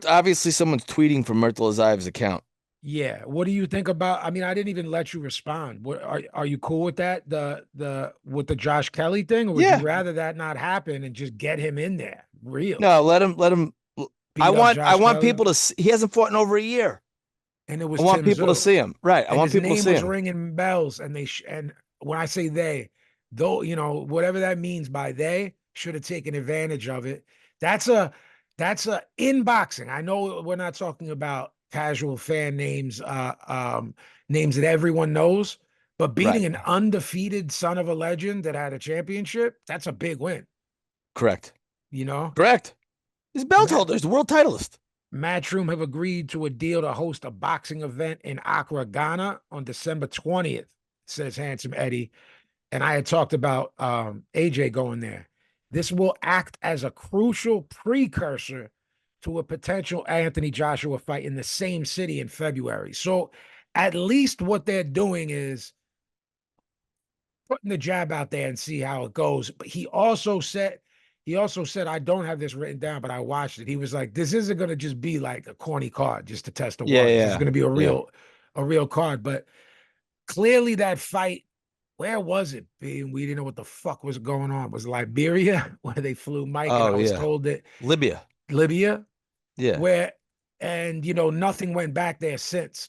obviously someone's tweeting from Myrtle Azayev's account. Yeah. What do you think about? I mean, I didn't even let you respond. What are you cool with that? The with the Josh Kelly thing, or would you Yeah. rather that not happen and just get him in there? Real No, let him. I beat up want. I Josh want Kelly, people to. He hasn't fought in over a year. and it I was want Tim people to Tszyu. see him. Right. I And want his people to name see was him. ringing bells, and and when I say they, though, whatever that means by they, should have taken advantage of it. That's a in boxing. I know we're not talking about casual fan names, names that everyone knows, but beating Right. an undefeated son of a legend that had a championship, that's a big win. Correct. You know, Correct. He's belt Matt, holder. He's the world titleist. Matchroom have agreed to a deal to host a boxing event in Accra, Ghana on December 20th, says Handsome Eddie. And I had talked about AJ going there. This will act as a crucial precursor to a potential Anthony Joshua fight in the same city in February. So at least what they're doing is putting the jab out there and see how it goes. But he also said, I don't have this written down, but I watched it. He was like, this isn't going to just be like a corny card just to test the Yeah. waters. It's Yeah. going to be a Yeah. real card. But clearly that fight, where was it? We didn't know what the fuck was going on. Was it Liberia where they flew Mike? And I Oh was yeah. told that Libya. Libya, Yeah. and nothing went back there since,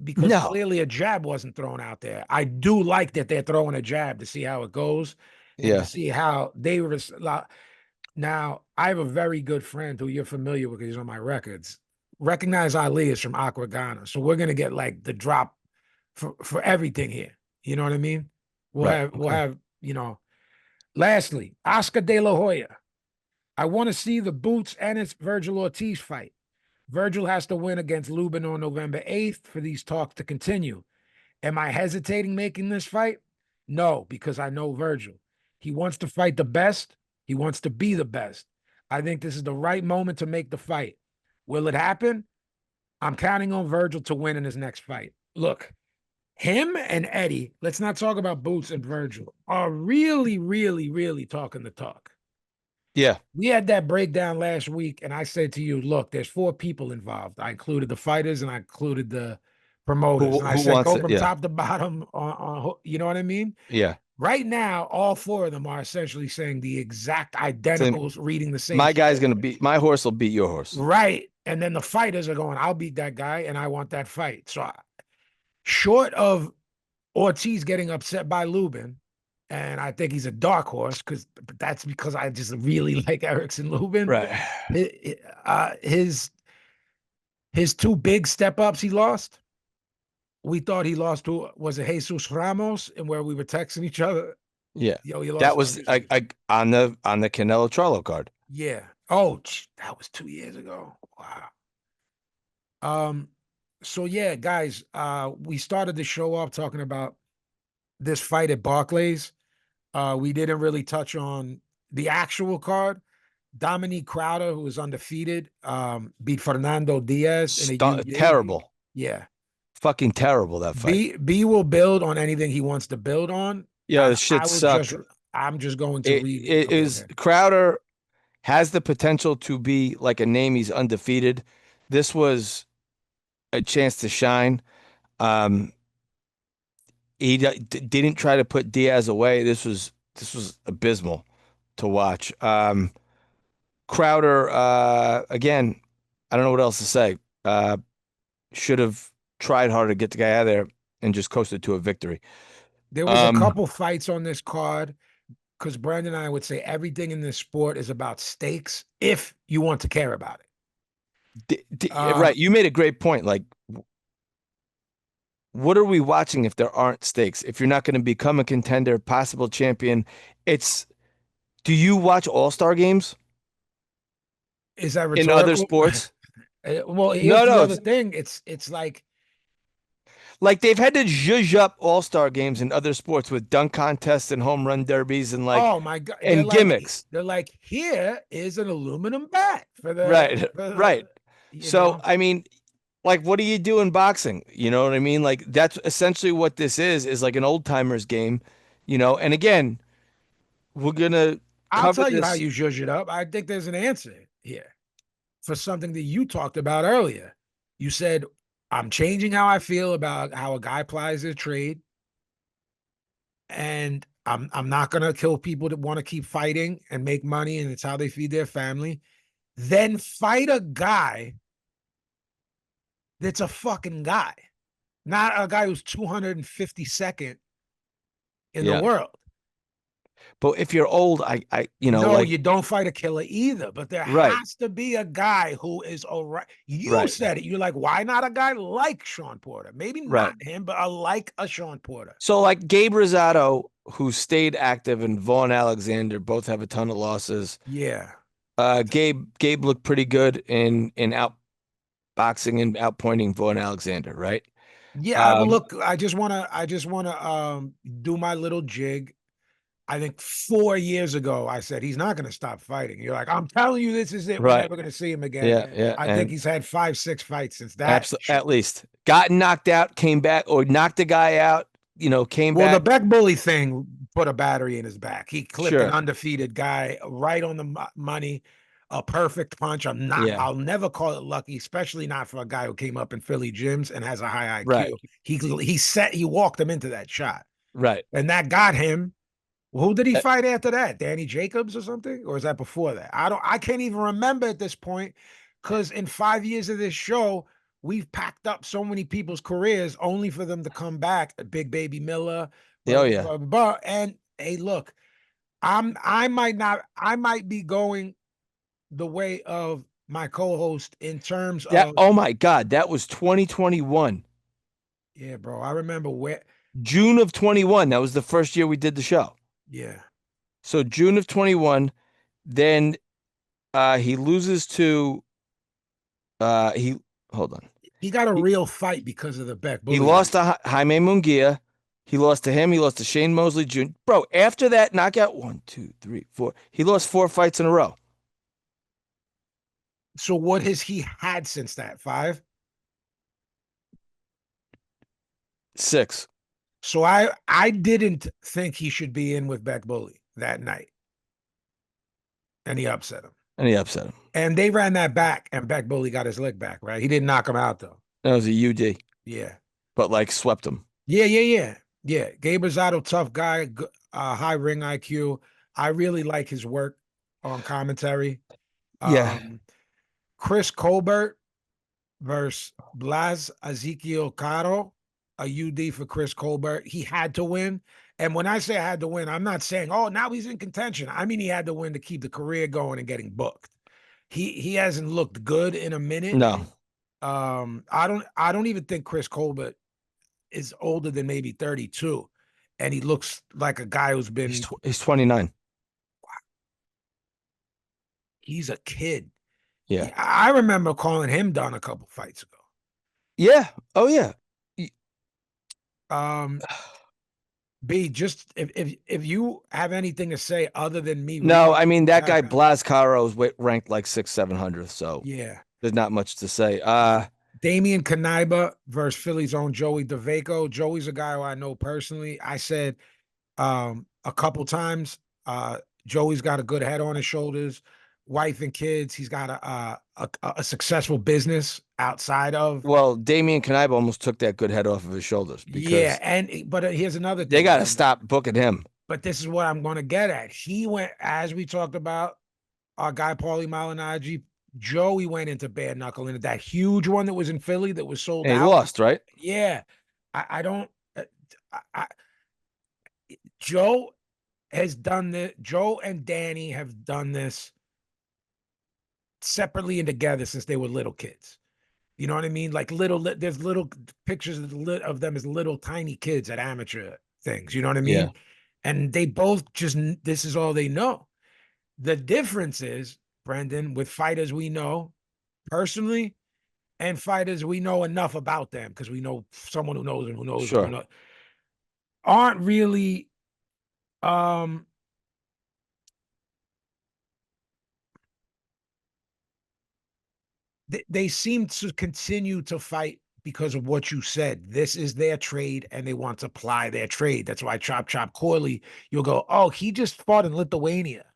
because No. clearly a jab wasn't thrown out there. I do like that they're throwing a jab to see how it goes and to Yeah. see how they were. Now, I have a very good friend who you're familiar with because he's on my records. Recognize Ali is from Accra, Ghana. So we're gonna get like the drop for everything here. You know what I mean? Right. We'll Okay. have, lastly, Oscar De La Hoya. I want to see the Boots and its Virgil Ortiz fight. Virgil has to win against Lubin on November 8th for these talks to continue. Am I hesitating making this fight? No, because I know Virgil. He wants to fight the best. He wants to be the best. I think this is the right moment to make the fight. Will it happen? I'm counting on Virgil to win in his next fight. Look, him and Eddie, let's not talk about Boots and Virgil, are really, really, really talking the talk. Yeah. We had that breakdown last week, and I said to you, look, there's 4 people involved. I included the fighters and I included the promoters. And I Who said, wants go it? from Yeah. top to bottom you know what I mean? Yeah. Right now, all 4 of them are essentially saying the exact identicals, reading the same. My guy's gonna beat my horse. Will beat your horse. Right. And then the fighters are going, I'll beat that guy and I want that fight. So short of Ortiz getting upset by Lubin, and I think he's a dark horse but that's because I just really like Erickson Lubin. Right. His 2 big step ups he lost. We thought he lost to, was it Jesus Ramos, and where we were texting each other. Yeah. Yo, he lost. That was on the Canelo Charlo card. Yeah. Oh, that was 2 years ago. Wow. So yeah, guys, we started the show off talking about this fight at Barclays. We didn't really touch on the actual card. Dominique Crowder, who was undefeated, beat Fernando Diaz in a UJ. Terrible. Yeah. Fucking terrible, that fight. B will build on anything he wants to build on. Yeah, the shit sucked. I'm just going to read it is Crowder has the potential to be like a name. He's undefeated. This was a chance to shine. He didn't try to put Diaz away. This was abysmal to watch. Crowder, again, I don't know what else to say. Should have tried harder to get the guy out of there and just coasted to a victory. There was a couple fights on this card, because Brandon and I would say everything in this sport is about stakes if you want to care about it. Right. You made a great point. Like, what are we watching if there aren't stakes? If you're not going to become a contender, possible champion, do you watch All-Star games Is that in other rhetorical? sports? Well, here's No, the no. other thing. It's like, Like they've had to zhuzh up All-Star games in other sports with dunk contests and home run derbies and oh my God, and gimmicks. they're like, here is an aluminum bat for Right, right. you So, know. I mean, like, what do you do in boxing? You know what I mean? Like, that's essentially what this is like an old timers game, And again, we're gonna I'll cover tell you how this. you zhuzh it up. I think there's an answer here for something that you talked about earlier. You said, I'm changing how I feel about how a guy plies his trade. And I'm not gonna kill people that want to keep fighting and make money, and it's how they feed their family. Then fight a guy that's a fucking guy, not a guy who's 252nd in the Yeah. world. But if you're old, No, like, you don't fight a killer either. But there Right. has to be a guy who is all right. You Right. said it. You're like, why not a guy like Sean Porter? Maybe Right. not him, but I like a Sean Porter. So like Gabe Rosado, who stayed active, and Vaughn Alexander both have a ton of losses. Yeah. Gabe looked pretty good in outboxing and outpointing Vaughn Alexander, right? Yeah, well, look, I just wanna do my little jig. I think 4 years ago, I said he's not going to stop fighting. You're like, I'm telling you, this is it. We're Right. never going to see him again. Yeah. I think he's had 5-6 fights since that. Absolutely, at least got knocked out, came back, or knocked a guy out. Came Well, the back. Beck Bully thing put a battery in his back. He clipped Sure. an undefeated guy right on the money. A perfect punch. Yeah. I'll never call it lucky, especially not for a guy who came up in Philly gyms and has a high IQ. Right. He walked him into that shot. Right. And that got him. Who did he fight after that? Danny Jacobs or something? Or is that before that? I can't even remember at this point, because in 5 years of this show, we've packed up so many people's careers only for them to come back. Big Baby Miller. Oh, yeah. Blah, blah, blah. And hey, look, I might be going the way of my co-host in terms of Oh my God, that was 2021. Yeah, bro. I remember where June of 21. That was the first year we did the show. Yeah. So June of 21, then he loses to hold on. He got a real fight because of the Beck Bully. He lost to Jaime Munguia. He lost to him. He lost to Shane Mosley Jr. Bro, after that knockout, 1, 2, 3, 4. He lost 4 fights in a row. So what has he had since that? 5? 6. So I didn't think he should be in with Beck Bully that night. And he upset him. And they ran that back, and Beck Bully got his lick back, right? He didn't knock him out, though. That was a UD. Yeah. But like swept him. Yeah. Gabe Rosado, tough guy, high ring IQ. I really like his work on commentary. Yeah. Chris Colbert versus Blas Ezekiel Caro, a UD for Chris Colbert. He had to win. And when I say I had to win, I'm not saying, oh, now he's in contention. I mean, he had to win to keep the career going and getting booked. He hasn't looked good in a minute. No. I don't even think Chris Colbert is older than maybe 32. And he looks like a guy who's been He's 29. He's a kid. Yeah. I remember calling him done a couple fights ago. Yeah. Oh yeah. B, just if you have anything to say other than me. No, I mean that guy Blas Caro is ranked like 600-700, so yeah, there's not much to say. Damian Kanaiba versus Philly's own Joey DeVaco. Joey's a guy who I know personally. I said a couple times, Joey's got a good head on his shoulders, wife and kids. He's got a successful business outside of. Well, Damian Kanaiba almost took that good head off of his shoulders. But here's another thing. They got to stop booking him. But this is what I'm going to get at. He went, as we talked about, our guy Paulie Malignaggi. Joey went into bare knuckle into that huge one that was in Philly that was sold out. He lost, right? Yeah. Joe has done this. Joe and Danny have done this separately and together since they were little kids. You know what I mean? Like there's little pictures of them as little tiny kids at amateur things. You know what I Yeah. mean? And they both this is all they know. The difference is, Brendan, with fighters we know personally and fighters we know enough about them because we know someone who knows them who knows them who Sure. knows, aren't really um they seem to continue to fight because of what you said. This is their trade and they want to ply their trade. That's why Chop Corley, you'll go, oh, he just fought in Lithuania.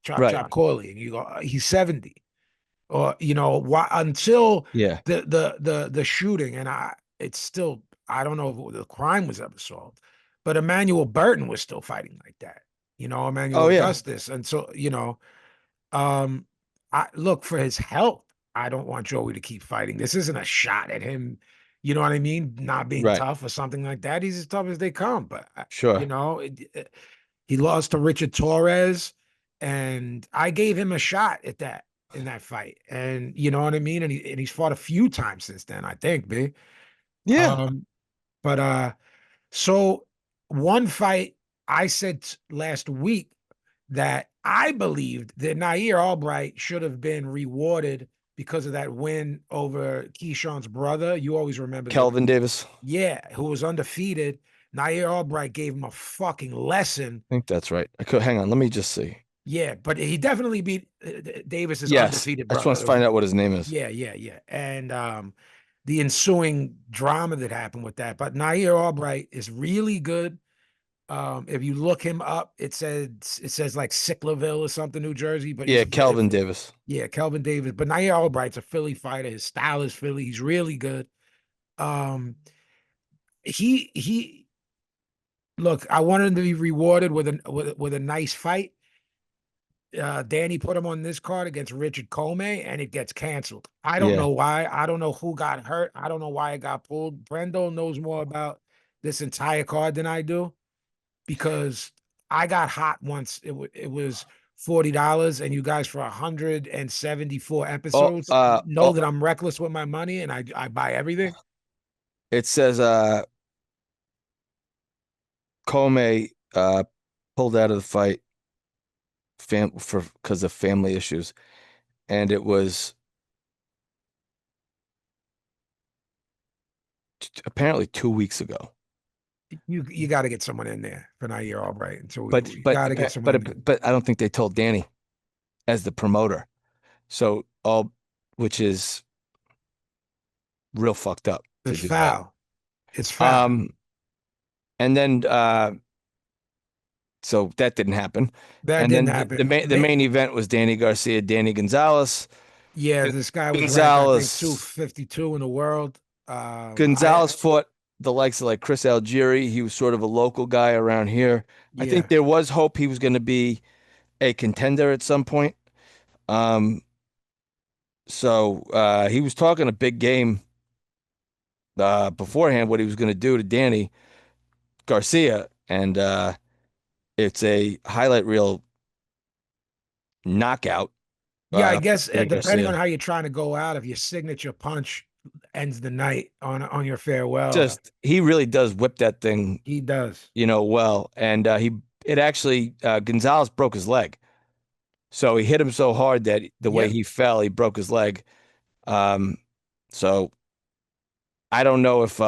Right. Chop Corley. And you go, he's 70. Or, you know, why until Yeah. the shooting, and it's still, I don't know if the crime was ever solved, but Emmanuel Burton was still fighting like that. You know, Emmanuel Oh, yeah. Augustus. And so, you know, I look for his health. I don't want Joey to keep fighting. This isn't a shot at him, you know what I mean? Not being Right. tough or something like that. He's as tough as they come. But Sure. you know, he lost to Richard Torres, and I gave him a shot at that in that fight. And you know what I mean? And he's fought a few times since then, I think, B. Yeah. But so one fight I said last week that I believed that Nair Albright should have been rewarded because of that win over Keyshawn's brother. You always remember Kelvin Davis. Yeah, who was undefeated. Nair Albright gave him a fucking lesson. I think that's right. Hang on. Let me just see. Yeah, but he definitely beat Davis's Yes. undefeated I just brother. want to find out what his name is. Yeah. And the ensuing drama that happened with that. But Nair Albright is really good. If you look him up, it says like Sicklerville or something, New Jersey. But Yeah, Kelvin Davis. Yeah, Kelvin Davis. But Nair Albright's a Philly fighter. His style is Philly. He's really good. He look. I wanted him to be rewarded with a nice fight. Danny put him on this card against Richard Comey, and it gets canceled. I don't know why. I don't know who got hurt. I don't know why it got pulled. Brendo knows more about this entire card than I do, because I got hot once. It was $40, and you guys for 174 episodes know that I'm reckless with my money and I buy everything. It says Comey pulled out of the fight because of family issues, and it was apparently 2 weeks ago. You got to get someone in there for Nair Albright. And so But you got to get someone in there. But I don't think they told Danny as the promoter. So which is real fucked up. It's foul. It's foul. And then so that didn't happen. That didn't happen. The main event was Danny Garcia, Danny Gonzalez. Yeah, this guy was ranked, I think, 252 in the world. Gonzalez fought the likes of like Chris Algieri. He was sort of a local guy around here. Yeah. I think there was hope he was going to be a contender at some point. So he was talking a big game beforehand, what he was going to do to Danny Garcia, and it's a highlight reel knockout. Yeah, I guess depending on how you're trying to go out, if your signature punch ends the night on your farewell. He really does whip that thing. He does. You know, well, and Gonzalez broke his leg. So he hit him so hard that the way he fell, he broke his leg. So I don't know if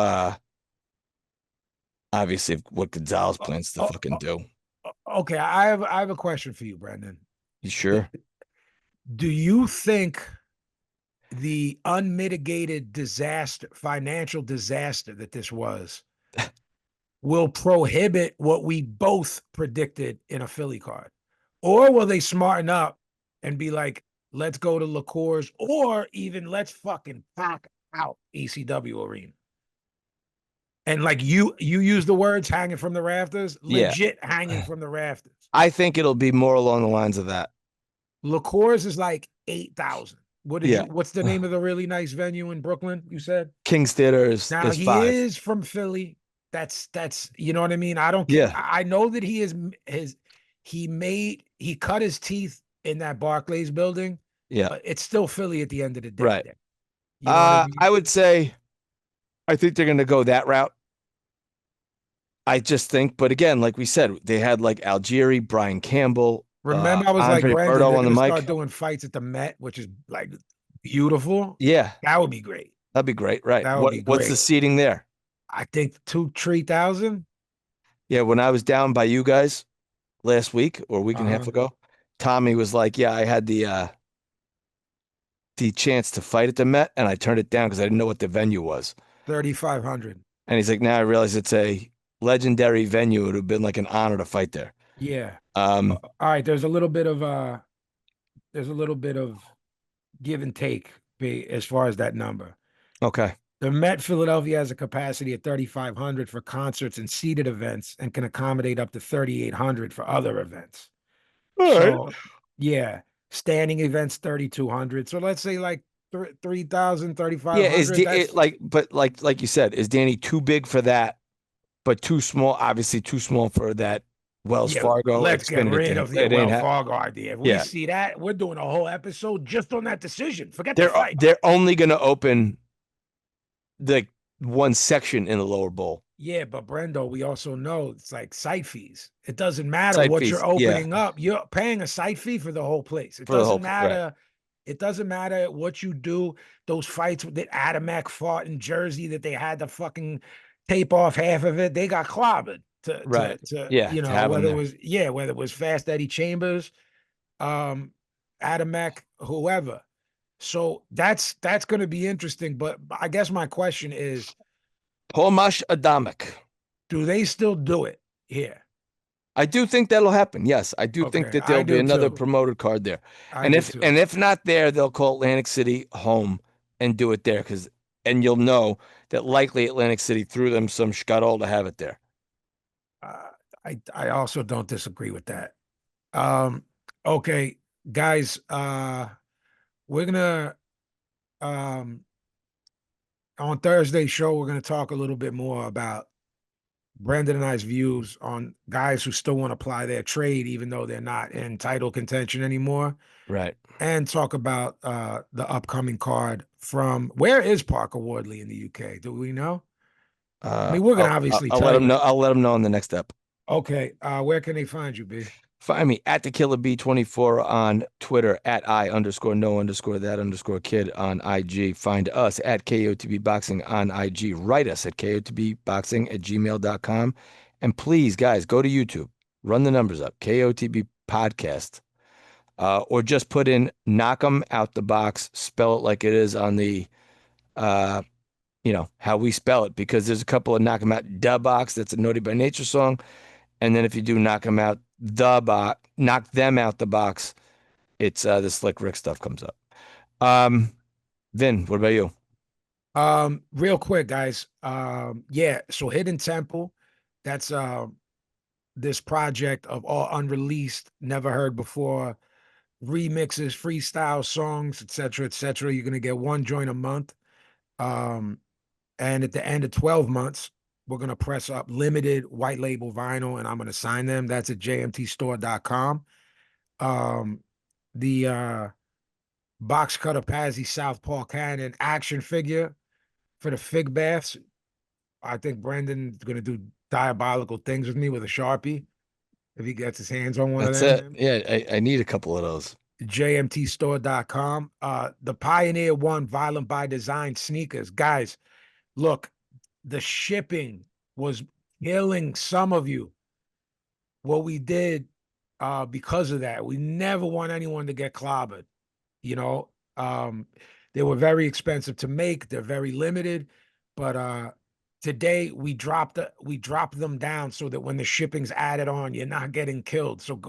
obviously what Gonzalez plans to fucking do. Okay, I have a question for you, Brendan. You sure? Do you think the unmitigated financial disaster that this was, will prohibit what we both predicted in a Philly card? Or will they smarten up and be like, let's go to LaCour's, or even let's fucking pack out ECW Arena? And like you use the words hanging from the rafters, legit hanging from the rafters. I think it'll be more along the lines of that. LaCour's is like 8,000. What's the name of the really nice venue in Brooklyn? You said King's Theater is now he 5. is from Philly. That's you know what I mean. I don't care. I know that he cut his teeth in that Barclays building. Yeah, but it's still Philly at the end of the day. Right. You know what I mean? I would say I think they're gonna go that route. I just think, but again, like we said, they had like Algieri, Brian Campbell, Remember, I was like, Andre Brandon, Berto they're on the gonna start mic. doing fights at the Met, which is like beautiful. Yeah, That would be great. that'd be great, right? That would be What's the great. seating there? I think 2,000-3,000. Yeah, when I was down by you guys last week or a week and a half Uh-huh. ago, Tommy was like, "Yeah, I had the chance to fight at the Met, and I turned it down because I didn't know what the venue was." 3,500. And he's like, "Now I realize it's a legendary venue. It would have been like an honor to fight there." Yeah. Um, All right. There's a little bit of give and take as far as that number. okay. The Met Philadelphia has a capacity of 3,500 for concerts and seated events and can accommodate up to 3,800 for other events. All right. So, yeah, standing events 3,200. So let's say like 3,000, Yeah, 3,500. That's but like you said, is Danny too big for that, but too small? Obviously, too small for that Wells yeah. Fargo Let's get Xfinity rid thing. of the It ain't Wells ha Fargo idea. If we Yeah, see that, we're doing a whole episode just on that decision. Forget the they're fight. they're only going to open like one section in the lower bowl. Yeah, but Brendo, we also know it's like site fees. It doesn't matter Site what fees, you're yeah, opening up. You're paying a site fee for the whole place. It for the doesn't whole right. matter. It doesn't matter what you do. Those fights that Adamek fought in Jersey that they had to fucking tape off half of it. They got clobbered Right. Yeah, to have them there. whether it was Fast Eddie Chambers, um, Adamek, whoever. So that's going to be interesting. But I guess my question is, Tomasz Adamek. do they still do it here? I do think that'll happen. Yes, I do think Okay, that I there'll be do another too. promoted card there. I And do if too. and if not there, they'll call Atlantic City home and do it there and you'll know that likely Atlantic City threw them some scuttle to have it there. Uh, I also don't disagree with that. Um, okay, guys, we're gonna um on Thursday's show, we're gonna talk a little bit more about Brandon and I's views on guys who still want to apply their trade, even though they're not in title contention anymore, Right. and talk about the upcoming card from where is Parker Wardley in the UK? Do we know? I mean, we're gonna obviously I'll tell let you. them know. I'll let them know in the next step. Okay, where can they find you, B? Find me at the Killer B24 on Twitter, at I_no_that_kid on IG. Find us at KOTB Boxing on IG. Write us at kotbboxing@gmail.com. And please, guys, go to YouTube. Run the numbers up. KOTB Podcast. Or just put in knock 'em out the box. Spell it like it is on the how we spell it, because there's a couple of knock 'em out the box. That's a Naughty by Nature song. And then if you do knock 'em out the box, knock them out the box, it's the Slick Rick stuff comes up. Vin, what about you? Real quick, guys. Yeah, so Hidden Temple, that's this project of all unreleased, never heard before remixes, freestyle songs, etc., etc. You're gonna get one joint a month. And at the end of 12 months, we're gonna press up limited white label vinyl, and I'm gonna sign them. That's at jmtstore.com. The box cutter Pazzi Southpaw Cannon action figure for the fig baths. I think Brandon's gonna do diabolical things with me with a Sharpie if he gets his hands on one That's of it. them. Yeah, I need a couple of those. jmtstore.com. The Pioneer One Violent by Design sneakers. Guys, look, the shipping was killing some of you. What we did because of that, we never want anyone to get clobbered. You know, they were very expensive to make. They're very limited, but today we dropped them down so that when the shipping's added on, you're not getting killed. So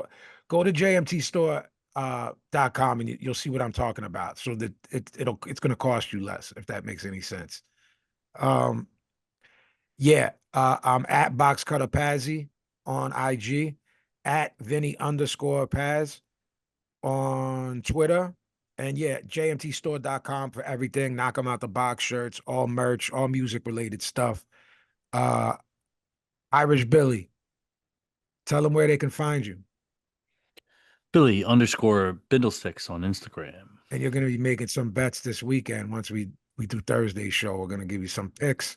go to jmtstore.com and you'll see what I'm talking about. So that it's going to cost you less, if that makes any sense. Yeah, I'm at Box Cutter Pazzi on IG, at Vinny_Paz on Twitter. And yeah, jmtstore.com for everything. Knock them out the box shirts, all merch, all music related stuff. Irish Billy, tell them where they can find you. Billy_Bindlesticks on Instagram. And you're going to be making some bets this weekend once we we do Thursday show, we're gonna give you some picks.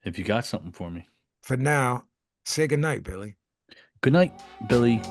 If you got something for me. For now, say goodnight, Billy. Good night, Billy.